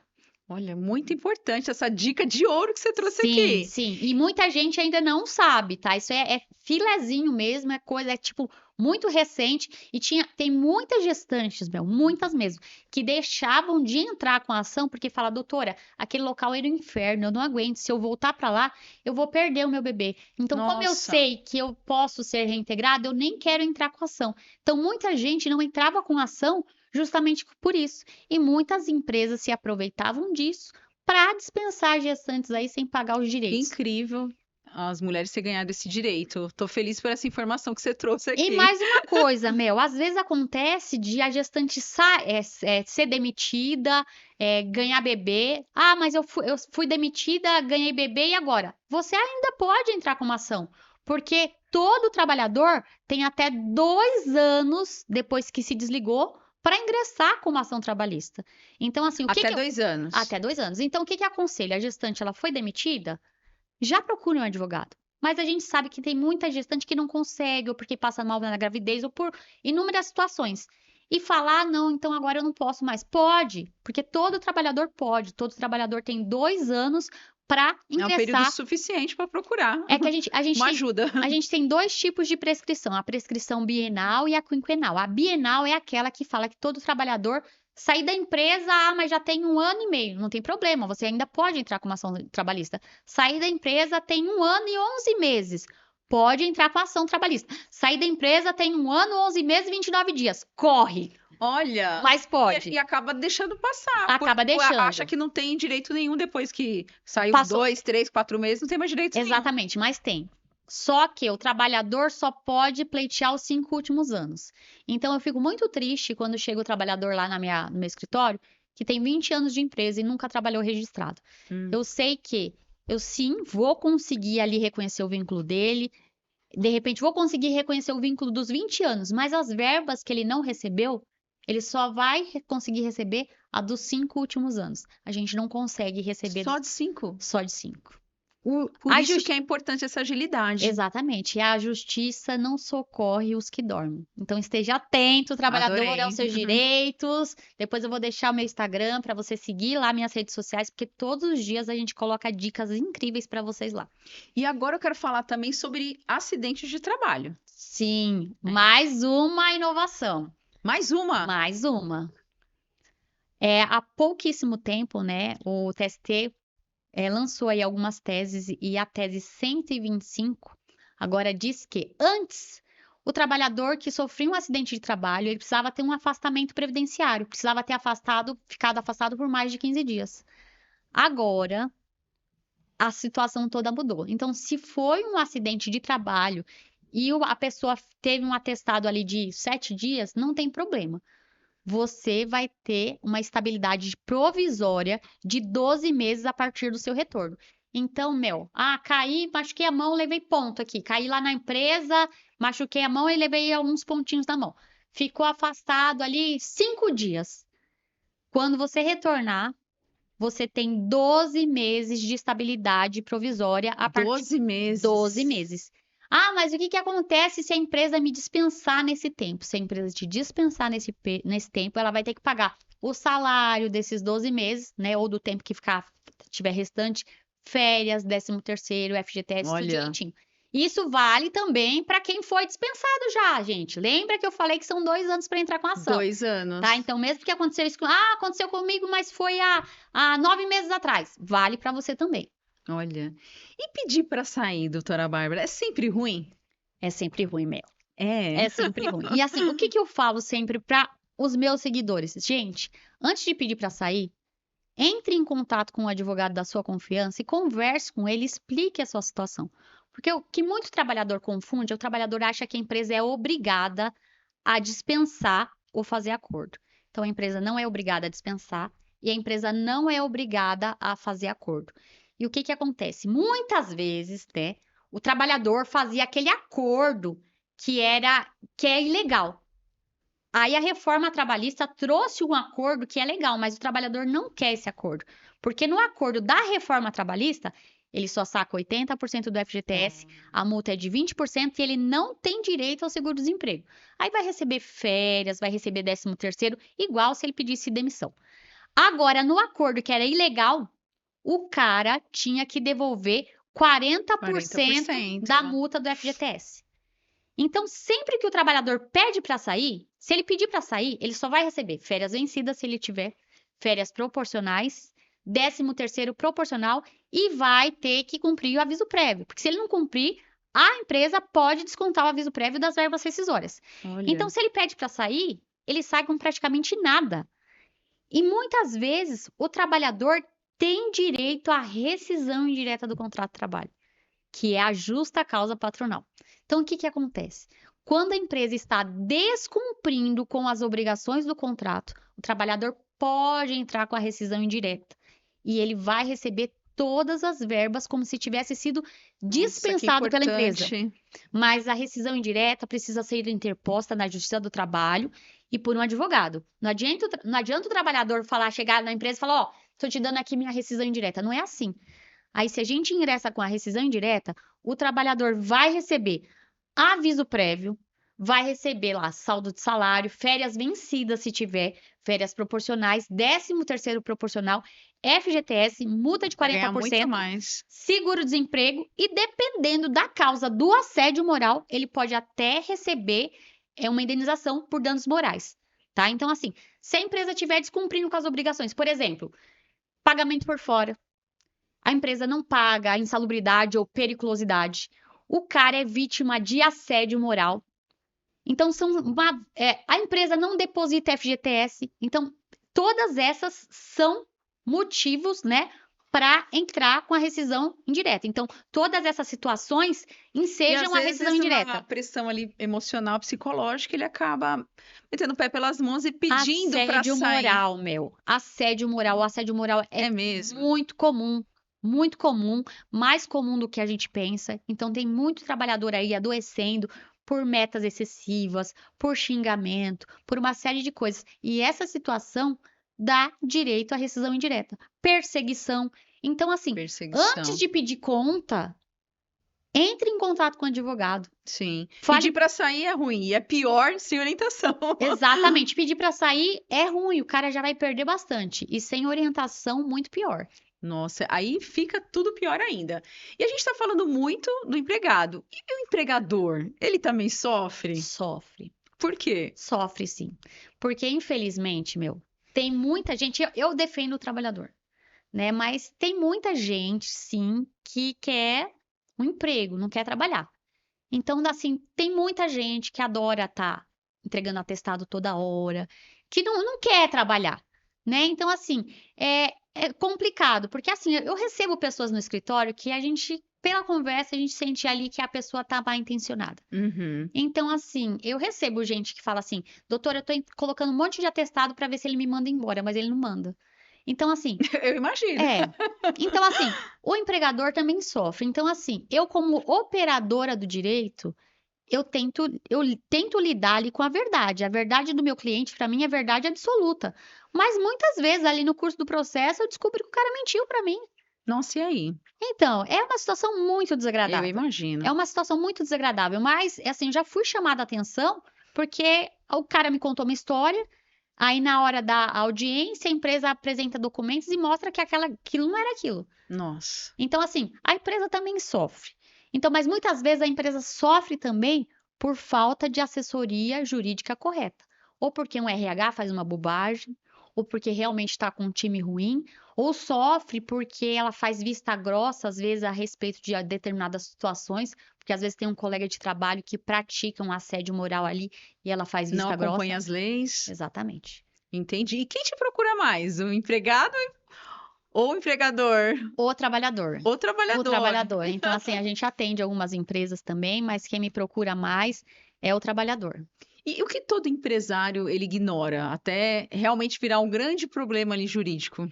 Olha, muito importante essa dica de ouro que você trouxe Sim, aqui. sim. E muita gente ainda não sabe, tá? Isso é filezinho mesmo, é coisa, é tipo muito recente. E tem muitas gestantes, muitas mesmo, que deixavam de entrar com a ação porque fala, doutora, aquele local era um inferno, eu não aguento. Se eu voltar pra lá, eu vou perder o meu bebê. Então, como eu Nossa. sei que eu posso ser reintegrada, eu nem quero entrar com a ação. Então, muita gente não entrava com a ação justamente por isso. E muitas empresas se aproveitavam disso para dispensar gestantes aí sem pagar os Que direitos. incrível as mulheres terem ganhado esse direito. Tô feliz por essa informação que você trouxe E aqui. mais uma coisa, às vezes acontece de a gestante ser demitida, ganhar bebê. Ah, mas eu fui demitida, ganhei bebê e agora? Você ainda pode entrar com uma ação, porque todo trabalhador tem até 2 anos depois que se desligou para ingressar com uma ação trabalhista. Então, assim, Até 2 anos. até 2 anos. Então, o que que aconselha? A gestante, ela foi demitida? Já procure um advogado. Mas a gente sabe que tem muita gestante que não consegue, ou porque passa mal na gravidez, ou por inúmeras situações. E falar, ah, não, então agora eu não posso mais. Pode, porque todo trabalhador pode. Todo trabalhador tem 2 anos para É um período ingressar. suficiente para procurar É que uma ajuda. a gente tem dois tipos de prescrição, a prescrição bienal e a quinquenal. A bienal é aquela que fala que todo trabalhador sair da empresa, ah, mas já tem 1 ano e meio, não tem problema, você ainda pode entrar com uma ação trabalhista. Sair da empresa tem 1 ano e 11 meses, pode entrar com a ação trabalhista. Sair da empresa tem 1 ano, 11 meses e 29 dias, corre, Olha, mas e pode. acaba deixando passar, Acaba acha deixando. que não tem direito nenhum depois que saiu Passou. 2, 3, 4 meses, não tem mais direito nenhum. Exatamente, mas tem. Só que o trabalhador só pode pleitear os 5 últimos anos. Então, eu fico muito triste quando chega o trabalhador lá no meu escritório, que tem 20 anos de empresa e nunca trabalhou registrado. Hum. Eu sei que eu sim vou conseguir ali reconhecer o vínculo dele, de repente vou conseguir reconhecer o vínculo dos 20 anos, mas as verbas que ele não recebeu, ele só vai conseguir receber a dos 5 últimos anos. A gente não consegue receber Só de 5. só de 5. Por isso que é importante essa agilidade. Exatamente. E a justiça não socorre os que dormem. Então esteja atento, trabalhador, aos Adorei. seus direitos. Depois eu vou deixar o meu Instagram para você seguir lá minhas redes sociais, porque todos os dias a gente coloca dicas incríveis para vocês lá. E agora eu quero falar também sobre acidentes de trabalho. Sim, mais uma inovação. Mais uma. Mais uma. Há pouquíssimo tempo, né, o TST lançou aí algumas teses e a tese 125 agora diz que antes o trabalhador que sofria um acidente de trabalho, ele precisava ter um afastamento previdenciário, precisava ter ficado afastado por mais de 15 dias. Agora, a situação toda mudou. Então, se foi um acidente de trabalho e a pessoa teve um atestado ali de 7 dias, não tem problema. Você vai ter uma estabilidade provisória de 12 meses a partir do seu retorno. Então, caí, machuquei a mão, levei ponto aqui. Caí lá na empresa, machuquei a mão e levei alguns pontinhos na mão. Ficou afastado ali 5 dias. Quando você retornar, você tem 12 meses de estabilidade provisória a partir 12 meses. 12 meses. Ah, mas o que acontece se a empresa me dispensar nesse tempo? Se a empresa te dispensar nesse tempo, ela vai ter que pagar o salário desses 12 meses, né? Ou do tempo que tiver restante, férias, 13º, FGTS, tudo Olha. direitinho. Isso vale também para quem foi dispensado já, gente. Lembra que eu falei que são 2 anos para entrar com a ação, 2 anos. tá? Então, mesmo que aconteceu isso, aconteceu comigo, mas foi há 9 meses atrás, vale para você também. Olha. E pedir para sair, doutora Bárbara, é sempre ruim? É sempre ruim, Mel. É. É sempre ruim. E assim, o que que eu falo sempre para os meus seguidores? Gente, antes de pedir para sair, entre em contato com o advogado da sua confiança e converse com ele, explique a sua situação. Porque o que muito trabalhador confunde é o trabalhador acha que a empresa é obrigada a dispensar ou fazer acordo. Então, a empresa não é obrigada a dispensar e a empresa não é obrigada a fazer acordo. E o que que acontece? Muitas vezes, né, o trabalhador fazia aquele acordo que é ilegal. Aí a reforma trabalhista trouxe um acordo que é legal, mas o trabalhador não quer esse acordo. Porque no acordo da reforma trabalhista, ele só saca 80% do FGTS, a multa é de 20% e ele não tem direito ao seguro-desemprego. Aí vai receber férias, vai receber 13º, igual se ele pedisse demissão. Agora, no acordo que era ilegal, o cara tinha que devolver 40% da multa do FGTS. Então, sempre que o trabalhador pede para sair, se ele pedir para sair, ele só vai receber férias vencidas se ele tiver, férias proporcionais, 13º proporcional e vai ter que cumprir o aviso prévio, porque se ele não cumprir, a empresa pode descontar o aviso prévio das verbas rescisórias. Olha. Então, se ele pede para sair, ele sai com praticamente nada. E muitas vezes o trabalhador tem direito à rescisão indireta do contrato de trabalho, que é a justa causa patronal. Então, o que que acontece? Quando a empresa está descumprindo com as obrigações do contrato, o trabalhador pode entrar com a rescisão indireta e ele vai receber todas as verbas como se tivesse sido dispensado pela empresa. Mas a rescisão indireta precisa ser interposta na Justiça do Trabalho e por um advogado. Não adianta o trabalhador chegar na empresa e falar, estou te dando aqui minha rescisão indireta. Não é assim. Aí, se a gente ingressa com a rescisão indireta, o trabalhador vai receber aviso prévio, vai receber lá saldo de salário, férias vencidas se tiver, férias proporcionais, 13º proporcional, FGTS, multa de 40%, seguro-desemprego e dependendo da causa do assédio moral, ele pode até receber uma indenização por danos morais, tá? Então, assim, se a empresa estiver descumprindo com as obrigações, por exemplo, pagamento por fora, a empresa não paga a insalubridade ou periculosidade, o cara é vítima de assédio moral. Então, a empresa não deposita FGTS. Então, todas essas são motivos, né, para entrar com a rescisão indireta. Então, todas essas situações ensejam a rescisão indireta. A pressão ali emocional, psicológica, ele acaba metendo o pé pelas mãos e pedindo para sair. Assédio moral, assédio moral. O assédio moral é mesmo muito comum. Muito comum, mais comum do que a gente pensa. Então, tem muito trabalhador aí adoecendo por metas excessivas, por xingamento, por uma série de coisas. E essa situação dá direito à rescisão indireta. Perseguição. Então, assim, antes de pedir conta, entre em contato com o advogado. Sim. Pedir para sair é ruim, e é pior sem orientação. Exatamente. Pedir para sair é ruim, o cara já vai perder bastante. E sem orientação, muito pior. Nossa, aí fica tudo pior ainda. E a gente está falando muito do empregado. E o empregador, ele também sofre? Sofre. Por quê? Sofre, sim. Porque, infelizmente, tem muita gente... Eu defendo o trabalhador, né? Mas tem muita gente, sim, que quer um emprego, não quer trabalhar. Então, assim, tem muita gente que adora estar entregando atestado toda hora, que não quer trabalhar, né? Então, assim, é complicado, porque assim, eu recebo pessoas no escritório que pela conversa, a gente sente ali que a pessoa tá mal intencionada. Uhum. Então, assim, eu recebo gente que fala assim, doutora, eu tô colocando um monte de atestado para ver se ele me manda embora, mas ele não manda. Então, assim... Eu imagino. Então, assim, o empregador também sofre. Então, assim, eu como operadora do direito, eu tento lidar ali com a verdade. A verdade do meu cliente, para mim, é verdade absoluta. Mas muitas vezes, ali no curso do processo, eu descobri que o cara mentiu para mim. Nossa, e aí? Então, é uma situação muito desagradável. Eu imagino. É uma situação muito desagradável. Mas, assim, já fui chamada a atenção porque o cara me contou uma história. Aí, na hora da audiência, a empresa apresenta documentos e mostra que aquilo não era aquilo. Nossa. Então, assim, a empresa também sofre. Então, mas muitas vezes a empresa sofre também por falta de assessoria jurídica correta. Ou porque um RH faz uma bobagem, ou porque realmente está com um time ruim, ou sofre porque ela faz vista grossa, às vezes, a respeito de determinadas situações, porque às vezes tem um colega de trabalho que pratica um assédio moral ali e ela faz Não vista grossa. acompanha as leis. Exatamente. Entendi. E quem te procura mais? O empregado ou o empregador? O trabalhador. O O trabalhador. trabalhador. Então, assim, a gente atende algumas empresas também, mas quem me procura mais é o trabalhador. E o que todo empresário ele ignora até realmente virar um grande problema ali jurídico,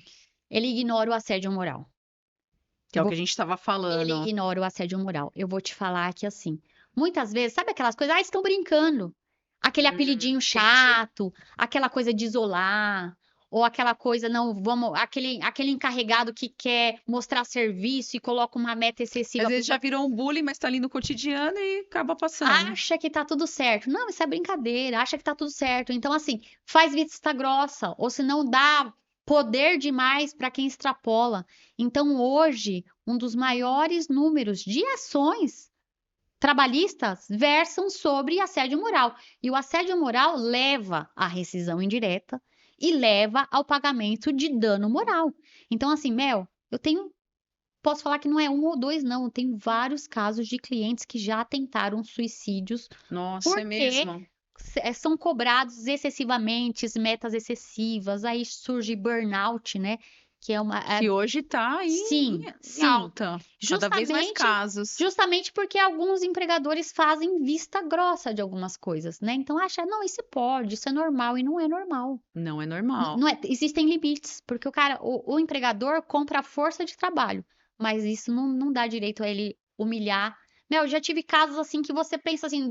Ele ignora o assédio moral. que é Eu o que vou a gente estava Ele falando. ignora o assédio moral. Eu vou te falar que, assim, muitas vezes, sabe aquelas coisas? Ah, estão brincando. Aquele apelidinho Entendi. chato, aquela coisa de isolar, ou aquela coisa, não, vamos, aquele encarregado que quer mostrar serviço e coloca uma meta Às excessiva para vezes os já outros. virou um bullying, mas tá ali no cotidiano e acaba passando. Acha que tá tudo certo. Não, isso é brincadeira, acha que tá tudo certo. Então, assim, faz vista grossa, ou se não dá poder demais para quem extrapola. Então, hoje, um dos maiores números de ações trabalhistas versam sobre assédio moral. E o assédio moral leva à rescisão indireta e leva ao pagamento de dano moral. Então, assim, Mel, posso falar que não é um ou dois, não. Eu tenho vários casos de clientes que já tentaram suicídios Nossa, é porque mesmo? são cobrados excessivamente, metas excessivas, aí surge burnout, né? Que é uma. Que hoje tá aí Sim, em sim. alta. Cada vez mais Justamente casos. Justamente porque alguns empregadores fazem vista grossa de algumas coisas, né? Então acha, não, isso pode, isso é normal, e não é normal. Não é normal. Não é, existem limites, porque o empregador compra a força de trabalho, mas isso não dá direito a ele humilhar. Meu, eu já tive casos assim que você pensa assim,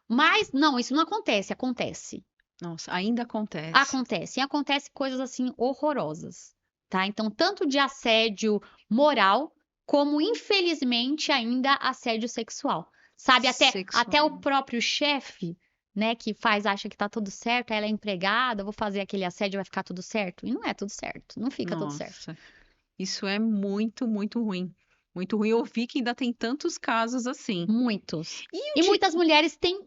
mas não, isso não acontece, acontece. Nossa, ainda acontece. Acontece, e acontece coisas assim horrorosas, tá? Então, tanto de assédio moral, como infelizmente ainda assédio sexual. Sabe, até o Sexual. próprio chefe, né, que acha que tá tudo certo, ela é empregada, vou fazer aquele assédio, vai ficar tudo certo. E não é tudo certo, não fica tudo certo. Nossa, isso é muito, muito ruim. Muito ruim. Eu vi que ainda tem tantos casos assim. Muitos. E o E muitas mulheres têm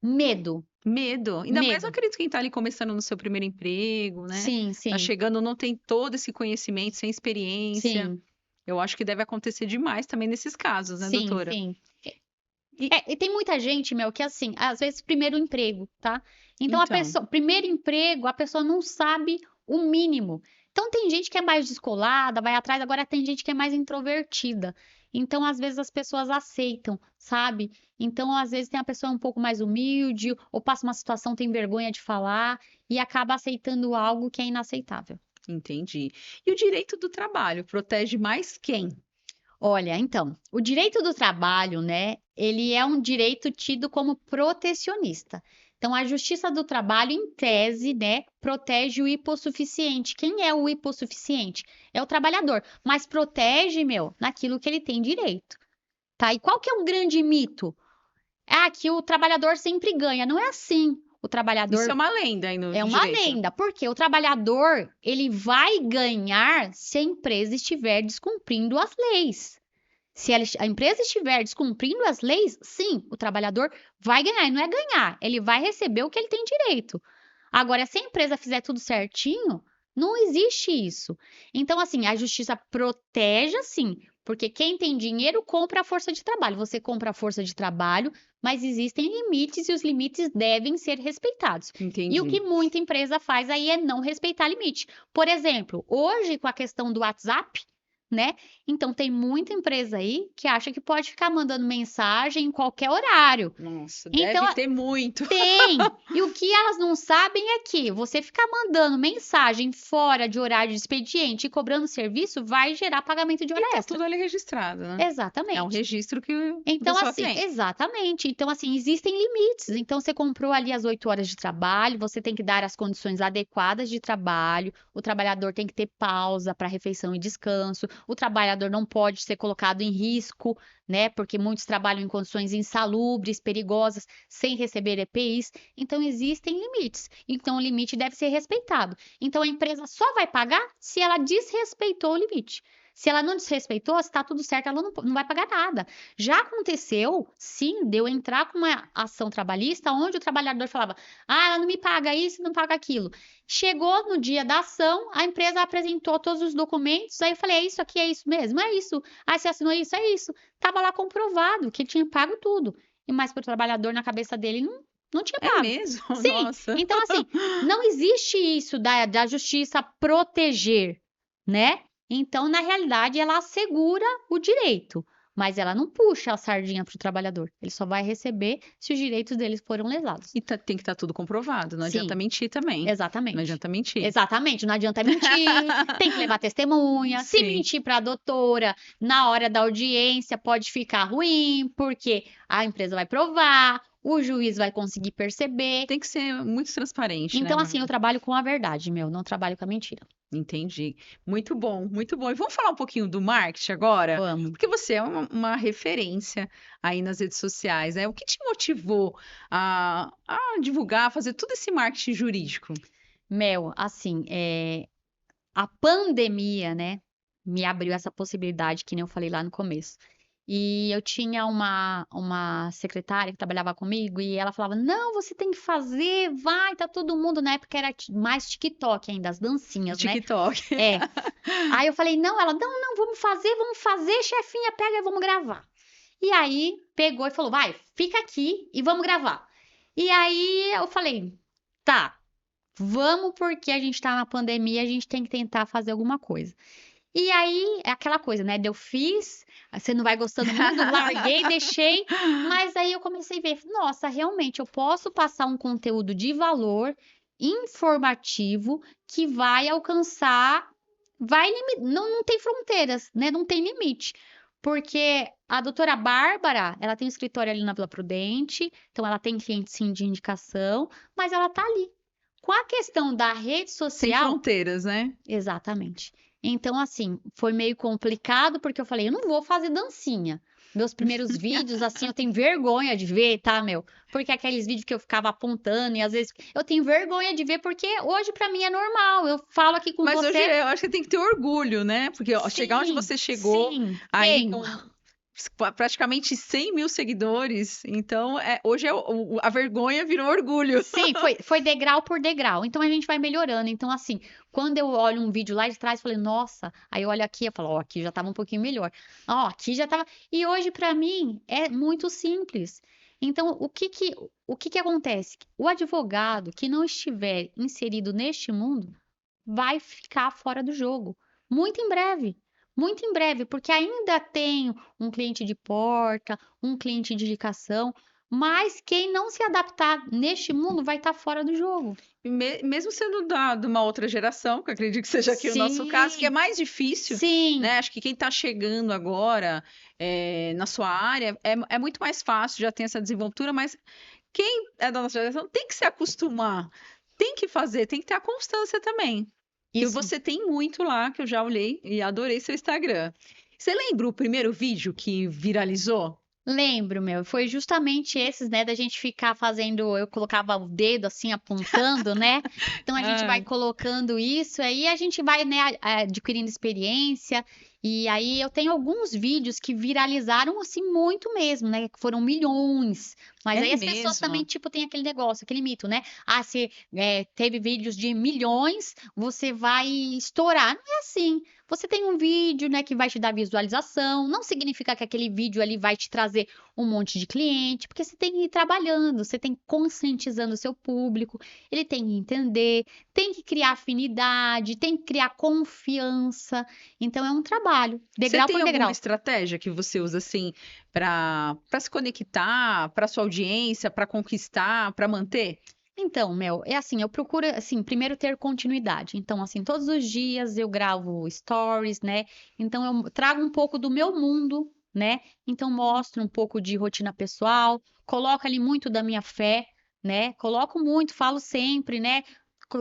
medo, medo, ainda mais eu medo. acredito quem tá ali começando no seu primeiro emprego, né? Sim, Tá sim, chegando, não tem todo esse conhecimento, sem experiência. sim, Eu acho que deve acontecer demais também nesses casos, né, sim, doutora? sim. E E tem muita gente, Mel, que assim, às vezes, primeiro emprego, tá? Então, então, primeiro emprego, a pessoa não sabe o mínimo. Então, tem gente que é mais descolada, vai atrás, agora tem gente que é mais introvertida. Então, às vezes, as pessoas aceitam, sabe? Então, às vezes, tem a pessoa um pouco mais humilde, ou passa uma situação, tem vergonha de falar, e acaba aceitando algo que é inaceitável. entendi. E o direito do trabalho protege mais quem? Olha, então, o direito do trabalho, né, ele é um direito tido como protecionista. Então, a Justiça do Trabalho, em tese, né, protege o hipossuficiente. Quem é o hipossuficiente? É o trabalhador, mas protege, meu, naquilo que ele tem direito, tá? E qual que é um grande mito? Ah, que o trabalhador sempre ganha. Não é assim. O Isso é trabalhador uma lenda aí no é uma direito. lenda, porque o trabalhador, ele vai ganhar se a empresa estiver descumprindo as leis. Se a empresa estiver descumprindo as leis, sim, o trabalhador vai ganhar. E não é ganhar, ele vai receber o que ele tem direito. Agora, se a empresa fizer tudo certinho, não existe isso. Então, assim, a justiça protege, sim, porque quem tem dinheiro compra a força de trabalho. Você compra a força de trabalho, mas existem limites e os limites devem ser respeitados. E o que Entendi. muita empresa faz aí é não respeitar limite. Por exemplo, hoje, com a questão do WhatsApp, né? Então tem muita empresa aí que acha que pode ficar mandando mensagem em qualquer horário. Nossa, Então deve ter muito. tem. E o que elas não sabem é que você ficar mandando mensagem fora de horário de expediente e cobrando serviço vai gerar pagamento de E hora tá extra. tudo ali registrado, né? É um Exatamente. registro que a Então, pessoa assim, tem. exatamente. Então, assim, existem limites. Então, você comprou ali as 8 horas de trabalho, você tem que dar as condições adequadas de trabalho, o trabalhador tem que ter pausa para refeição e descanso, o trabalhador não pode ser colocado em risco, né? Porque muitos trabalham em condições insalubres, perigosas, sem receber EPIs. Então, existem limites. Então, o limite deve ser respeitado. Então, a empresa só vai pagar se ela desrespeitou o limite. Se ela não desrespeitou, se tá tudo certo, ela não vai pagar nada. Já aconteceu, sim, de eu entrar com uma ação trabalhista onde o trabalhador falava: ah, ela não me paga isso, não paga aquilo. Chegou no dia da ação, a empresa apresentou todos os documentos, aí eu falei: é isso aqui, é isso mesmo, é isso. Ah, você assinou isso, é isso. Tava lá comprovado que tinha pago tudo. E mais para o trabalhador, na cabeça dele, não tinha É pago. mesmo? Sim, Nossa. então assim, não existe isso da justiça proteger, né? Então, na realidade, ela assegura o direito, mas ela não puxa a sardinha para o trabalhador. Ele só vai receber se os direitos deles foram lesados. E tem que estar tudo comprovado, não adianta Sim, mentir também. Não exatamente. adianta mentir. Exatamente, não adianta mentir, tem que levar testemunha. Se Sim. mentir para a doutora na hora da audiência, pode ficar ruim, porque a empresa vai provar, o juiz vai conseguir perceber. Tem que ser muito transparente, né, Então, assim, eu Marta? trabalho com a verdade, não trabalho com a mentira. Entendi. Muito bom, muito bom. E vamos falar um pouquinho do marketing agora? Amo. Porque você é uma referência aí nas redes sociais, né? O que te motivou a divulgar, a fazer todo esse marketing jurídico? Assim, a pandemia, né, me abriu essa possibilidade, que nem eu falei lá no começo. E eu tinha uma secretária que trabalhava comigo e ela falava: não, você tem que fazer, vai, tá todo mundo. Na época era mais TikTok ainda, as dancinhas, né? TikTok. É. Aí eu falei: não, ela, não, vamos fazer, chefinha, pega e vamos gravar. E aí pegou e falou: vai, fica aqui e vamos gravar. E aí eu falei: tá. Vamos, porque a gente tá na pandemia, a gente tem que tentar fazer alguma coisa. E aí, é aquela coisa, né? Eu fiz, você não vai gostando muito, larguei, deixei, mas aí eu comecei a ver, nossa, realmente eu posso passar um conteúdo de valor informativo que vai alcançar, não tem fronteiras, né? Não tem limite. Porque a doutora Bárbara, ela tem um escritório ali na Vila Prudente, então ela tem cliente sim de indicação, mas ela tá ali. Com a questão da rede Sem social, fronteiras, né? exatamente. Então, assim, foi meio complicado, porque eu falei: eu não vou fazer dancinha. Meus primeiros vídeos, assim, eu tenho vergonha de ver, tá, Porque aqueles vídeos que eu ficava apontando e às vezes eu tenho vergonha de ver, porque hoje pra mim é normal. Eu falo aqui com Mas hoje você. eu acho que tem que ter orgulho, né? Porque ó, chegar onde Sim, você chegou, sim, aí tenho. com praticamente 100 mil seguidores, então hoje a vergonha virou orgulho. Sim, foi degrau por degrau. Então a gente vai melhorando. Então, assim, quando eu olho um vídeo lá de trás, eu falei: nossa. Aí eu olho aqui, eu falo: ó, aqui já tava um pouquinho melhor. Ó, aqui já tava. E hoje, pra mim, é muito simples. Então, o que que acontece? O advogado que não estiver inserido neste mundo vai ficar fora do jogo. Muito em breve. Muito em breve, porque ainda tem um cliente de porta, um cliente de indicação, mas quem não se adaptar neste mundo vai estar fora do jogo. Mesmo sendo de uma outra geração, que eu acredito que seja aqui o nosso caso, que é Sim, mais difícil, sim, né? Acho que quem está chegando agora na sua área é muito mais fácil, já tem essa desenvoltura, mas quem é da nossa geração tem que se acostumar, tem que fazer, tem que ter a constância também. Que isso. você tem muito lá, que eu já olhei e adorei seu Instagram. Você lembra o primeiro vídeo que viralizou? Lembro, foi justamente esses, né, da gente ficar fazendo, eu colocava o dedo assim apontando, né? Então a gente vai Ai, colocando isso, aí a gente vai, né, adquirindo experiência. E aí eu tenho alguns vídeos que viralizaram assim muito mesmo, né? Que foram milhões. Mas é aí as pessoas também, mesmo. tipo, tem aquele negócio, aquele mito, né? Ah, se teve vídeos de milhões, você vai estourar. Não é assim. Você tem um vídeo, né, que vai te dar visualização, não significa que aquele vídeo ali vai te trazer um monte de cliente, porque você tem que ir trabalhando, você tem que ir conscientizando o seu público, ele tem que entender, tem que criar afinidade, tem que criar confiança. Então é um trabalho, Você degrau tem por alguma degrau. estratégia que você usa assim para se conectar, para sua audiência, para conquistar, para manter? Então, é assim, eu procuro, assim, primeiro ter continuidade. Então, assim, todos os dias eu gravo stories, né? Então, eu trago um pouco do meu mundo, né? Então, mostro um pouco de rotina pessoal, coloco ali muito da minha fé, né? Coloco muito, falo sempre, né?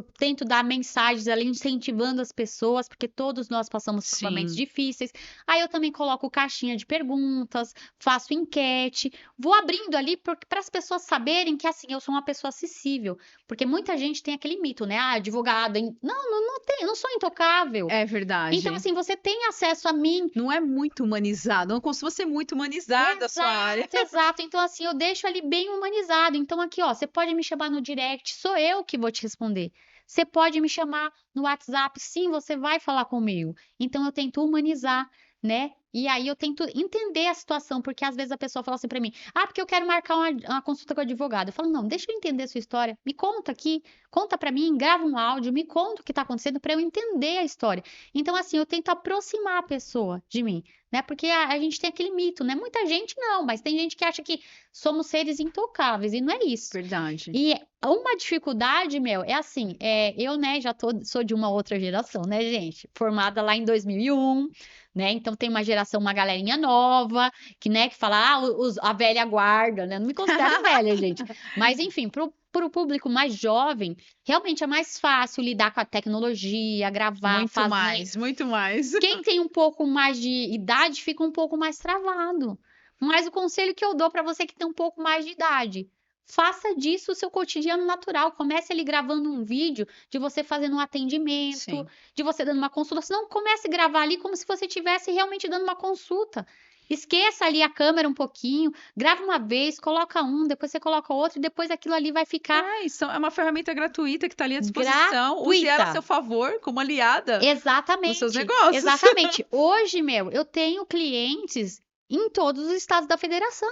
tento dar mensagens ali, incentivando as pessoas, porque todos nós passamos por momentos Sim. difíceis. Aí eu também coloco caixinha de perguntas, faço enquete, vou abrindo ali para as pessoas saberem que, assim, eu sou uma pessoa acessível. Porque muita gente tem aquele mito, né? Ah, advogado. Não tem, eu não sou intocável. É Então, verdade. assim, você tem acesso a mim. Não é muito humanizado, não costuma ser muito humanizada a sua área. Exato. Então, assim, eu deixo ali bem humanizado. Então, aqui, ó, você pode me chamar no direct, sou eu que vou te responder. Você pode me chamar no WhatsApp, sim, você vai falar comigo. Então, eu tento humanizar, né? E aí eu tento entender a situação, porque às vezes a pessoa fala assim pra mim: ah, porque eu quero marcar uma consulta com o advogado. Eu falo: não, deixa eu entender a sua história, me conta aqui, conta pra mim, grava um áudio, me conta o que tá acontecendo pra eu entender a história. Então, assim, eu tento aproximar a pessoa de mim, né? Porque a gente tem aquele mito, né? Muita gente não, mas tem gente que acha que somos seres intocáveis, e não é isso. Verdade. E uma dificuldade, é assim, eu, né, sou de uma outra geração, né, gente? Formada lá em 2001, né? Então tem uma galerinha nova, que, né, que fala, a velha guarda, né? Não me considero velha, gente. Mas, enfim, pro público mais jovem, realmente é mais fácil lidar com a tecnologia, gravar, Muito fazer. mais, muito mais. Quem tem um pouco mais de idade fica um pouco mais travado. Mas o conselho que eu dou para você que tem um pouco mais de idade, faça disso o seu cotidiano natural. Comece ali gravando um vídeo de você fazendo um atendimento, Sim. de você dando uma consulta. Senão, comece a gravar ali como se você estivesse realmente dando uma consulta. Esqueça ali a câmera um pouquinho, grava uma vez, coloca um, depois você coloca outro, e depois aquilo ali vai ficar Isso é uma ferramenta gratuita que está ali à disposição. Use ela a seu gratuita. favor, como aliada nos seus Exatamente, negócios. exatamente. Hoje, eu tenho clientes em todos os estados da federação.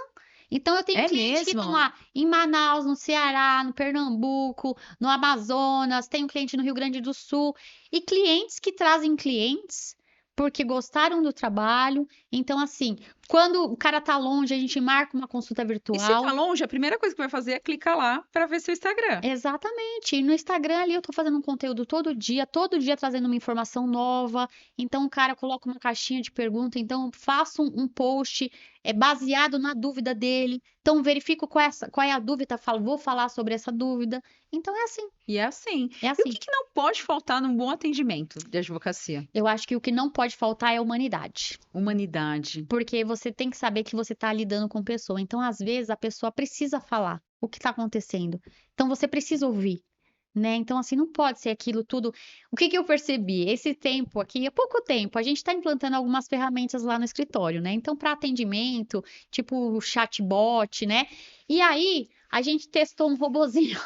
Então, eu tenho É clientes que estão mesmo? lá em Manaus, no Ceará, no Pernambuco, no Amazonas, tenho cliente no Rio Grande do Sul, e clientes que trazem clientes porque gostaram do trabalho. Então, assim, quando o cara tá longe, a gente marca uma consulta E se virtual. tá longe, a primeira coisa que vai fazer é clicar lá para ver seu Instagram. Exatamente. E no Instagram ali eu tô fazendo um conteúdo todo dia trazendo uma informação nova. Então o cara coloca uma caixinha de pergunta, então eu faço um post baseado na dúvida dele. Então verifico qual é a dúvida, vou falar sobre essa dúvida. Então é assim, E é assim. é E o assim. que que não pode faltar num bom atendimento de advocacia? Eu acho que o que não pode faltar é humanidade. Humanidade. Porque você tem que saber que você está lidando com pessoa. Então, às vezes, a pessoa precisa falar o que está acontecendo. Então, você precisa ouvir, né? Então, assim, não pode ser aquilo tudo. O que que eu percebi? Esse tempo aqui, há pouco tempo, a gente está implantando algumas ferramentas lá no escritório, né? Então, para atendimento, tipo o chatbot, né? E aí, a gente testou um robozinho.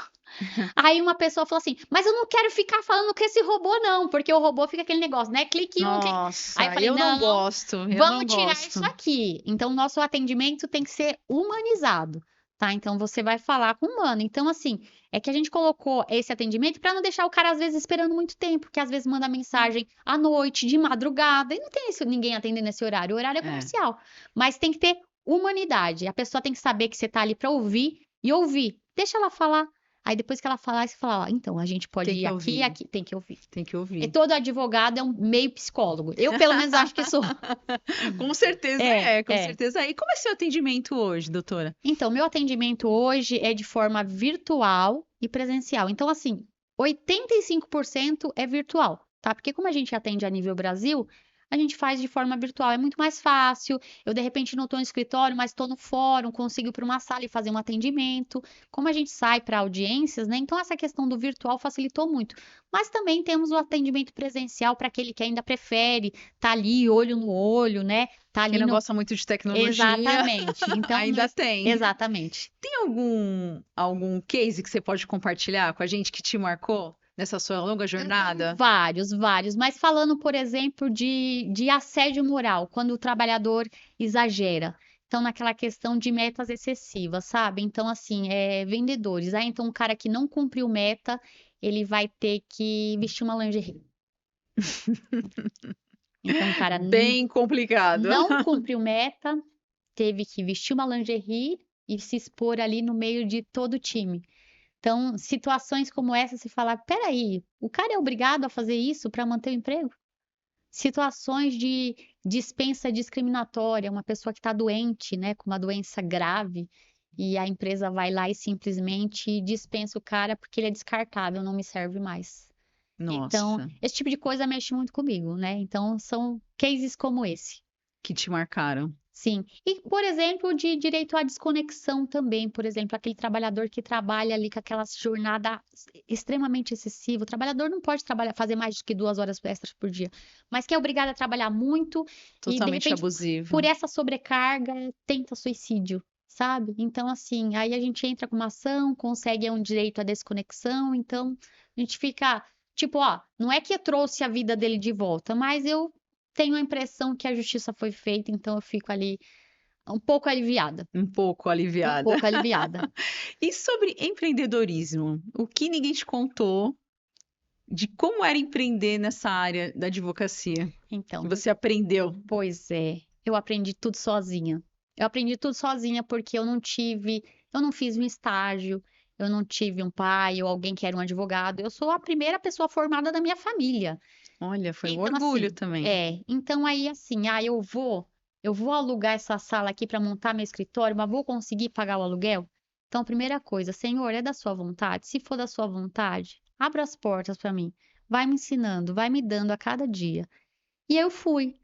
Aí uma pessoa falou assim: mas eu não quero ficar falando com esse robô, não, porque o robô fica aquele negócio, né? Clique um, clique. Nossa, Aí eu falei: eu não não, gosto, eu não vamos tirar gosto. isso aqui. Então, o nosso atendimento tem que ser humanizado, tá? Então, você vai falar com o humano. Então, assim, é que a gente colocou esse atendimento para não deixar o cara, às vezes, esperando muito tempo, porque às vezes manda mensagem à noite, de madrugada, e não tem ninguém atendendo nesse horário. O horário é É. comercial. Mas tem que ter humanidade. A pessoa tem que saber que você tá ali para ouvir e ouvir. Deixa ela falar. Aí, depois que ela falar, você fala: ó, então, a gente pode Tem ir que aqui ouvir. e aqui. Tem que ouvir. Tem que E ouvir. todo advogado é um meio psicólogo. Eu, pelo menos, acho que sou. Com certeza com certeza é. E como é seu atendimento hoje, doutora? Então, meu atendimento hoje é de forma virtual e presencial. Então, assim, 85% é virtual, tá? Porque como a gente atende a nível Brasil, a gente faz de forma virtual. É muito mais fácil. Eu, de repente, não estou no escritório, mas estou no fórum, consigo ir para uma sala e fazer um atendimento. Como a gente sai para audiências, né? Então, essa questão do virtual facilitou muito. Mas também temos o atendimento presencial para aquele que ainda prefere estar ali, olho no olho, né? Tá Quem ali não no. gosta muito de tecnologia, Exatamente. Então, ainda tem. exatamente. Tem algum case que você pode compartilhar com a gente que te marcou nessa sua longa jornada? Vários. Mas falando, por exemplo, de assédio moral, quando o trabalhador exagera. Então, naquela questão de metas excessivas, sabe? Então, assim, vendedores. Então, o cara que não cumpriu meta, ele vai ter que vestir uma lingerie. Então, o cara Bem complicado. não cumpriu meta, teve que vestir uma lingerie e se expor ali no meio de todo o time. Então, situações como essa, se falar, peraí, o cara é obrigado a fazer isso para manter o emprego? Situações de dispensa discriminatória, uma pessoa que está doente, né, com uma doença grave, e a empresa vai lá e simplesmente dispensa o cara porque ele é descartável, não me serve mais. Então, Nossa, esse tipo de coisa mexe muito comigo, né? Então, são cases como esse. que te marcaram. Sim. E, por exemplo, de direito à desconexão também, por exemplo, aquele trabalhador que trabalha ali com aquela jornada extremamente excessiva. O trabalhador não pode trabalhar, fazer mais do que 2 horas extras por dia, mas que é obrigado a trabalhar muito e, de Totalmente repente, por abusivo. essa sobrecarga, tenta suicídio, sabe? Então, assim, aí a gente entra com uma ação, consegue um direito à desconexão, então a gente fica, tipo, ó, não é que eu trouxe a vida dele de volta, mas eu tenho a impressão que a justiça foi feita, então eu fico ali um pouco aliviada, Um pouco um aliviada. pouco aliviada. E sobre empreendedorismo? O que ninguém te contou de como era empreender nessa área da advocacia? Que Então, você aprendeu? pois é, eu aprendi tudo sozinha. Eu aprendi tudo sozinha porque eu não fiz um estágio, eu não tive um pai ou alguém que era um advogado. Eu sou a primeira pessoa formada da minha família. Olha, foi um Então, orgulho assim, também. então aí assim, eu vou alugar essa sala aqui para montar meu escritório, mas vou conseguir pagar o aluguel? Então, primeira coisa, Senhor, é da sua vontade? Se for da sua vontade, abra as portas para mim. Vai me ensinando, vai me dando a cada dia. E eu fui.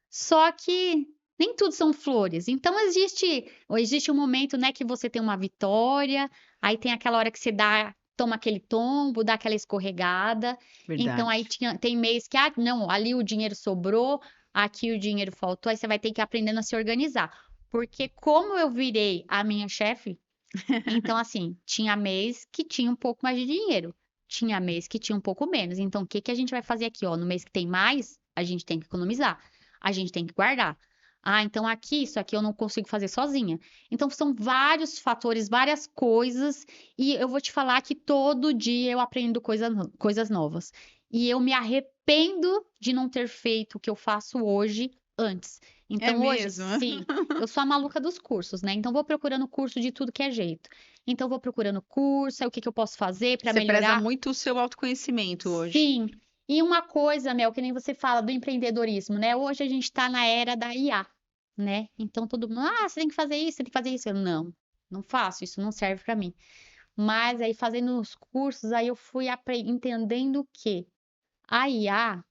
Só que nem tudo são flores. Então existe um momento, né, que você tem uma vitória, aí tem aquela hora que você toma aquele tombo, dá aquela escorregada. Então aí Verdade. tem mês que, não, ali o dinheiro sobrou, aqui o dinheiro faltou, aí você vai ter que ir aprendendo a se organizar. Porque como eu virei a minha chefe, então assim, tinha mês que tinha um pouco mais de dinheiro, tinha mês que tinha um pouco menos. Então o que que a gente vai fazer aqui, ó? No mês que tem mais, a gente tem que economizar, a gente tem que guardar. Ah, então aqui, isso aqui eu não consigo fazer sozinha. Então são vários fatores, várias coisas, e eu vou te falar que todo dia eu aprendo coisas novas. E eu me arrependo de não ter feito o que eu faço hoje antes. É Então hoje, mesmo? sim, eu sou a maluca dos cursos, né? Então vou procurando curso de tudo que é jeito. Então vou procurando curso, aí o que que eu posso fazer para Você preza melhorar? muito o seu autoconhecimento hoje. Sim. E uma coisa, Mel, que nem você fala do empreendedorismo, né? Hoje a gente está na era da IA, né? Então todo mundo, você tem que fazer isso, você tem que fazer isso. Eu, não, não faço, isso não serve para mim. Mas aí fazendo os cursos, aí eu fui entendendo que a IA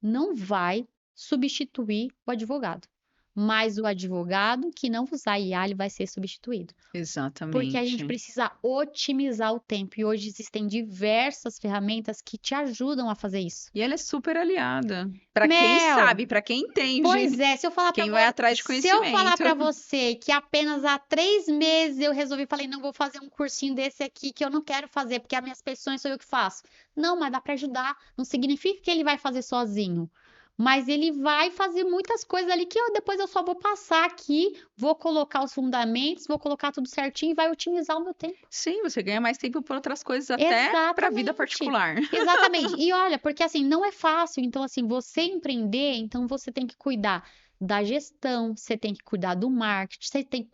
não vai substituir o advogado, mas o advogado que não usar IA, ele vai ser substituído. Porque a gente Exatamente. precisa otimizar o tempo e hoje existem diversas ferramentas que te ajudam a fazer isso. E ela é super aliada. Para quem Mel, sabe, para quem entende, pois é, se eu falar para quem vai você, atrás de se eu falar conhecimento. para você que apenas há 3 meses eu resolvi, falei, não vou fazer um cursinho desse aqui que eu não quero fazer, porque as minhas pessoas sou eu que faço. Não, mas dá para ajudar. Não significa que ele vai fazer sozinho. Mas ele vai fazer muitas coisas ali que depois eu só vou passar aqui, vou colocar os fundamentos, vou colocar tudo certinho e vai otimizar o meu tempo. Sim, você ganha mais tempo por outras coisas, até para a vida Exatamente. particular. Exatamente. E olha, porque assim, não é fácil. Então, assim, você empreender, então você tem que cuidar da gestão, você tem que cuidar do marketing, você tem que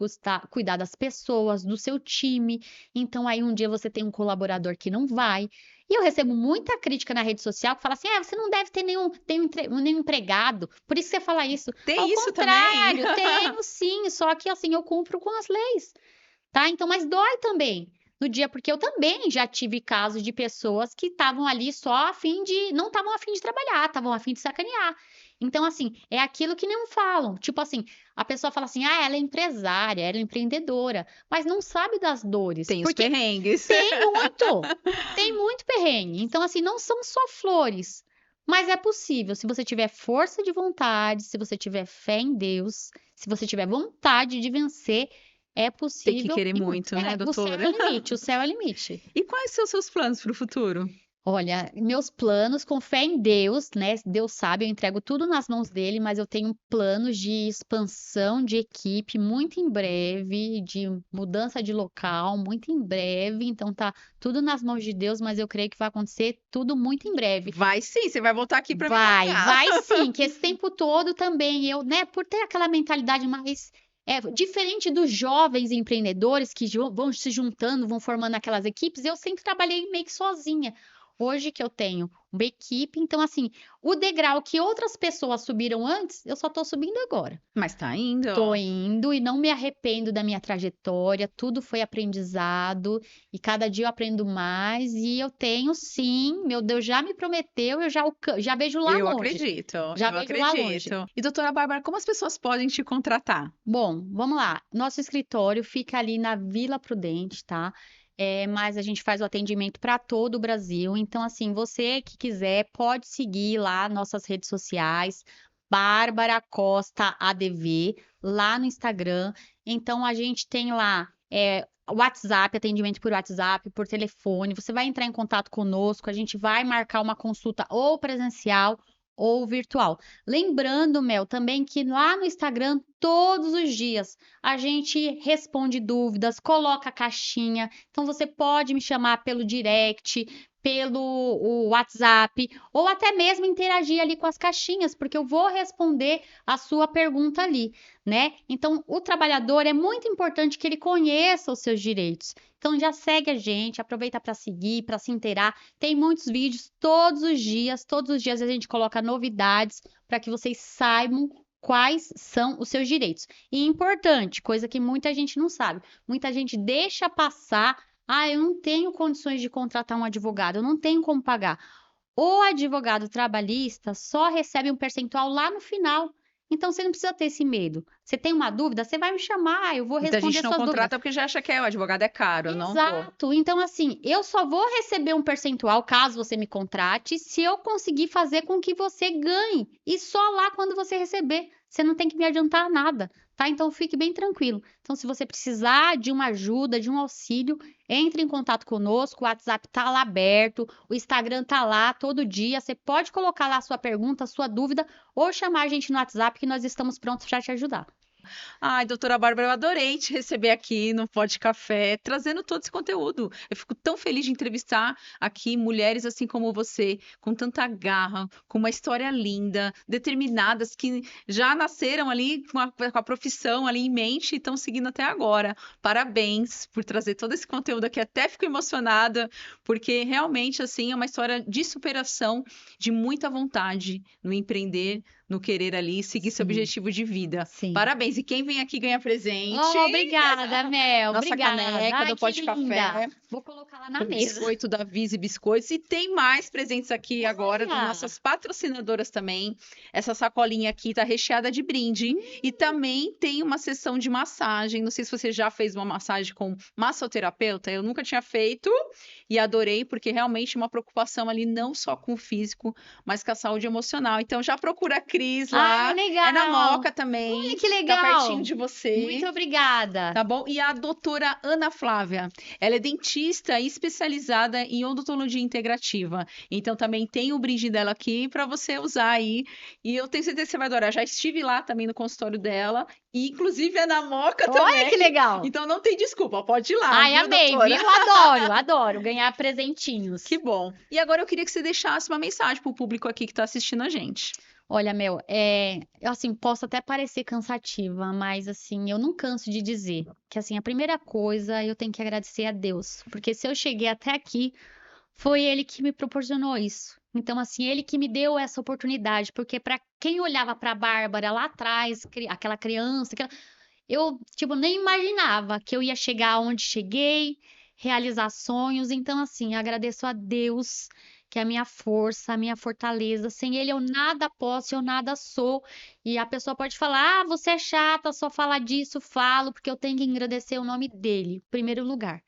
cuidar das pessoas, do seu time. Então, aí um dia você tem um colaborador que não vai. E eu recebo muita crítica na rede social que fala assim: você não deve ter nenhum empregado. Por isso que você fala isso. Ao Tem isso também. contrário, tenho sim, só que assim, eu cumpro com as leis. Tá? Então, mas dói também no dia, porque eu também já tive casos de pessoas que estavam ali só a fim de, não estavam a fim de trabalhar, estavam a fim de sacanear. Então, assim, é aquilo que não falam. Tipo assim, a pessoa fala assim, ela é empresária, ela é empreendedora, mas não sabe das dores, Tem os porque perrengues. tem muito perrengue. Então, assim, não são só flores. Mas é possível, se você tiver força de vontade, se você tiver fé em Deus, se você tiver vontade de vencer, é Tem que possível querer e muito. muito, né, O céu é doutora? o limite, o céu é o limite. E quais são os seus planos para o futuro? Olha, meus planos, com fé em Deus, né? Deus sabe, eu entrego tudo nas mãos dele, mas eu tenho planos de expansão de equipe muito em breve, de mudança de local muito em breve. Então tá tudo nas mãos de Deus, mas eu creio que vai acontecer tudo muito em breve. Vai sim, você vai voltar aqui para me Vai, contar. vai sim, que esse tempo todo também eu, né, por ter aquela mentalidade mais diferente dos jovens empreendedores que vão se juntando, vão formando aquelas equipes, eu sempre trabalhei meio que sozinha. Hoje que eu tenho uma equipe, então assim, o degrau que outras pessoas subiram antes, eu só tô subindo agora. Mas tá indo. Tô indo e não me arrependo da minha trajetória, tudo foi aprendizado e cada dia eu aprendo mais e eu tenho sim, meu Deus já me prometeu, eu já vejo lá Eu longe, acredito, já eu vejo lá longe. acredito. E doutora Bárbara, como as pessoas podem te contratar? Bom, vamos lá. Nosso escritório fica ali na Vila Prudente, tá? Mas a gente faz o atendimento para todo o Brasil. Então, assim, você que quiser pode seguir lá nossas redes sociais, Bárbara Costa ADV, lá no Instagram. Então, a gente tem lá WhatsApp, atendimento por WhatsApp, por telefone. Você vai entrar em contato conosco, a gente vai marcar uma consulta ou presencial ou virtual. Lembrando, Mel, também que lá no Instagram, todos os dias, a gente responde dúvidas, coloca caixinha. Então, você pode me chamar pelo direct, pelo o WhatsApp, ou até mesmo interagir ali com as caixinhas, porque eu vou responder a sua pergunta ali, né? Então, o trabalhador é muito importante que ele conheça os seus direitos. Então, já segue a gente, aproveita para seguir, para se inteirar. Tem muitos vídeos todos os dias a gente coloca novidades para que vocês saibam quais são os seus direitos. E importante, coisa que muita gente não sabe, muita gente deixa passar, eu não tenho condições de contratar um advogado, eu não tenho como pagar. O advogado trabalhista só recebe um percentual lá no final. Então você não precisa ter esse medo. Você tem uma dúvida, você vai me chamar, eu vou Muita responder gente não suas dúvidas. contrata porque já acha que o advogado é caro, não vou. Exato. Então, assim, eu só vou receber um percentual caso você me contrate, se eu conseguir fazer com que você ganhe. E só lá quando você receber. Você não tem que me adiantar nada, tá? Então, fique bem tranquilo. Então, se você precisar de uma ajuda, de um auxílio, entre em contato conosco. O WhatsApp tá lá aberto, o Instagram tá lá todo dia. Você pode colocar lá a sua pergunta, a sua dúvida, ou chamar a gente no WhatsApp que nós estamos prontos para te ajudar. Ai, doutora Bárbara, eu adorei te receber aqui no Pod Café, trazendo todo esse conteúdo. Eu fico tão feliz de entrevistar aqui mulheres assim como você, com tanta garra, com uma história linda, determinadas, que já nasceram ali com a profissão ali em mente e estão seguindo até agora. Parabéns por trazer todo esse conteúdo aqui. Até fico emocionada, porque realmente assim é uma história de superação, de muita vontade no empreender, no querer ali seguir seu Sim, objetivo de vida. sim. Parabéns. E quem vem aqui ganha presente. Oh, obrigada, Mel. Nossa Obrigada. caneca Ai, do que Pode Café, linda. Vou colocar lá na com mesa. biscoito da Vise Biscoitos. E tem mais presentes aqui agora das Olha. nossas patrocinadoras também. Essa sacolinha aqui tá recheada de brinde. E também tem uma sessão de massagem. Não sei se você já fez uma massagem com massoterapeuta. Eu nunca tinha feito e adorei, porque realmente é uma preocupação ali não só com o físico, mas com a saúde emocional. Então já procura a Cris lá. Legal. É na Moca também. Olha que Tá legal. pertinho de você. Muito obrigada. Tá bom? E a doutora Ana Flávia, ela é dentista especializada em odontologia integrativa. Então também tem o brinde dela aqui para você usar aí. E eu tenho certeza que você vai adorar. Já estive lá também no consultório dela. E inclusive é na Moca também. Olha que legal. Então não tem desculpa, pode ir lá. Ai, viu, amei, doutora? viu? Adoro, adoro ganhar presentinhos. Que bom. E agora eu queria que você deixasse uma mensagem pro público aqui que está assistindo a gente. Olha, Mel, eu, assim, posso até parecer cansativa, mas assim, eu não canso de dizer que assim, a primeira coisa eu tenho que agradecer a Deus, porque se eu cheguei até aqui, foi ele que me proporcionou isso. Então, assim, ele que me deu essa oportunidade, porque para quem olhava para a Bárbara lá atrás, aquela criança, eu, tipo, nem imaginava que eu ia chegar onde cheguei, realizar sonhos. Então, assim, agradeço a Deus, que é a minha força, a minha fortaleza. Sem ele, eu nada posso, eu nada sou. E a pessoa pode falar: você é chata, só fala disso, falo, porque eu tenho que agradecer o nome dele, em primeiro lugar.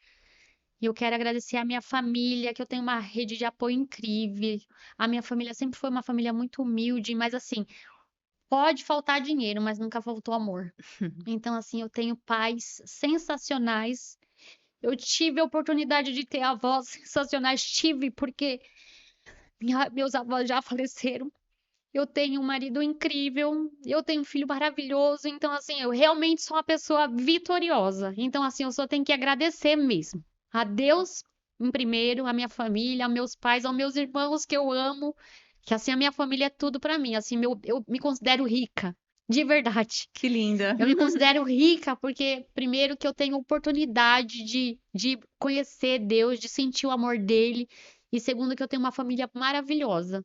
E eu quero agradecer a minha família, que eu tenho uma rede de apoio incrível. A minha família sempre foi uma família muito humilde, mas assim, pode faltar dinheiro, mas nunca faltou amor. Então, assim, eu tenho pais sensacionais. Eu tive a oportunidade de ter avós sensacionais, tive, porque meus avós já faleceram. Eu tenho um marido incrível, eu tenho um filho maravilhoso. Então, assim, eu realmente sou uma pessoa vitoriosa. Então, assim, eu só tenho que agradecer mesmo. A Deus em primeiro, a minha família, aos meus pais, aos meus irmãos que eu amo. Que, assim, a minha família é tudo pra mim. Assim, eu me considero rica, de verdade. Que linda. Eu me considero rica porque, primeiro, que eu tenho oportunidade de conhecer Deus, de sentir o amor dele. E segundo, que eu tenho uma família maravilhosa,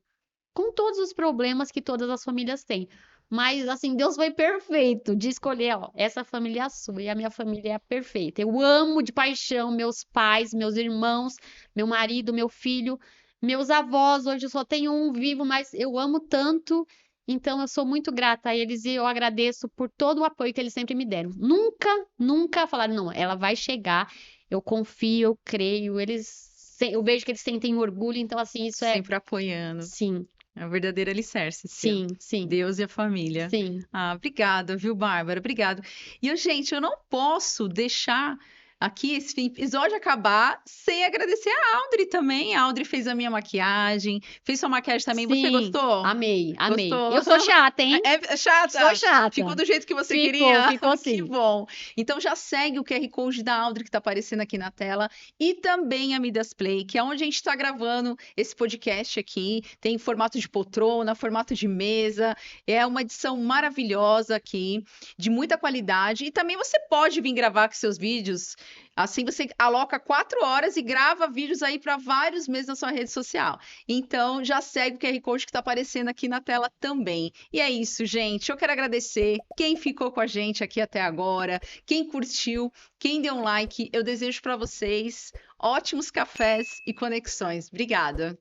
com todos os problemas que todas as famílias têm. Mas, assim, Deus foi perfeito de escolher, ó, essa família é a sua e a minha família é perfeita. Eu amo de paixão meus pais, meus irmãos, meu marido, meu filho, meus avós. Hoje eu só tenho um vivo, mas eu amo tanto. Então, eu sou muito grata a eles e eu agradeço por todo o apoio que eles sempre me deram. Nunca, nunca falaram, não, ela vai chegar. Eu confio, eu creio. Eu vejo que eles sentem orgulho. Então, assim, isso é, Sempre apoiando. sim, É o verdadeiro alicerce seu. sim, sim, Deus e a família. sim. Ah, obrigada, viu, Bárbara? Obrigado. E, gente, eu não posso deixar aqui esse episódio acabar sem agradecer a Audrey também. A Audrey fez a minha maquiagem, fez sua maquiagem também. Você Sim, gostou? amei, amei. Gostou? Eu sou chata, hein? É chata? Sou chata. Ficou do jeito que você Ficou, queria? ficou Que sim. bom. Então já segue o QR Code da Audrey que está aparecendo aqui na tela e também a Midas Play, que é onde a gente está gravando esse podcast aqui. Tem formato de poltrona, formato de mesa. É uma edição maravilhosa aqui, de muita qualidade. E também você pode vir gravar com seus vídeos. Assim você aloca 4 horas e grava vídeos aí para vários meses na sua rede social. Então já segue o QR Code que está aparecendo aqui na tela também. E é isso, gente. Eu quero agradecer quem ficou com a gente aqui até agora, quem curtiu, quem deu um like. Eu desejo para vocês ótimos cafés e conexões. Obrigada.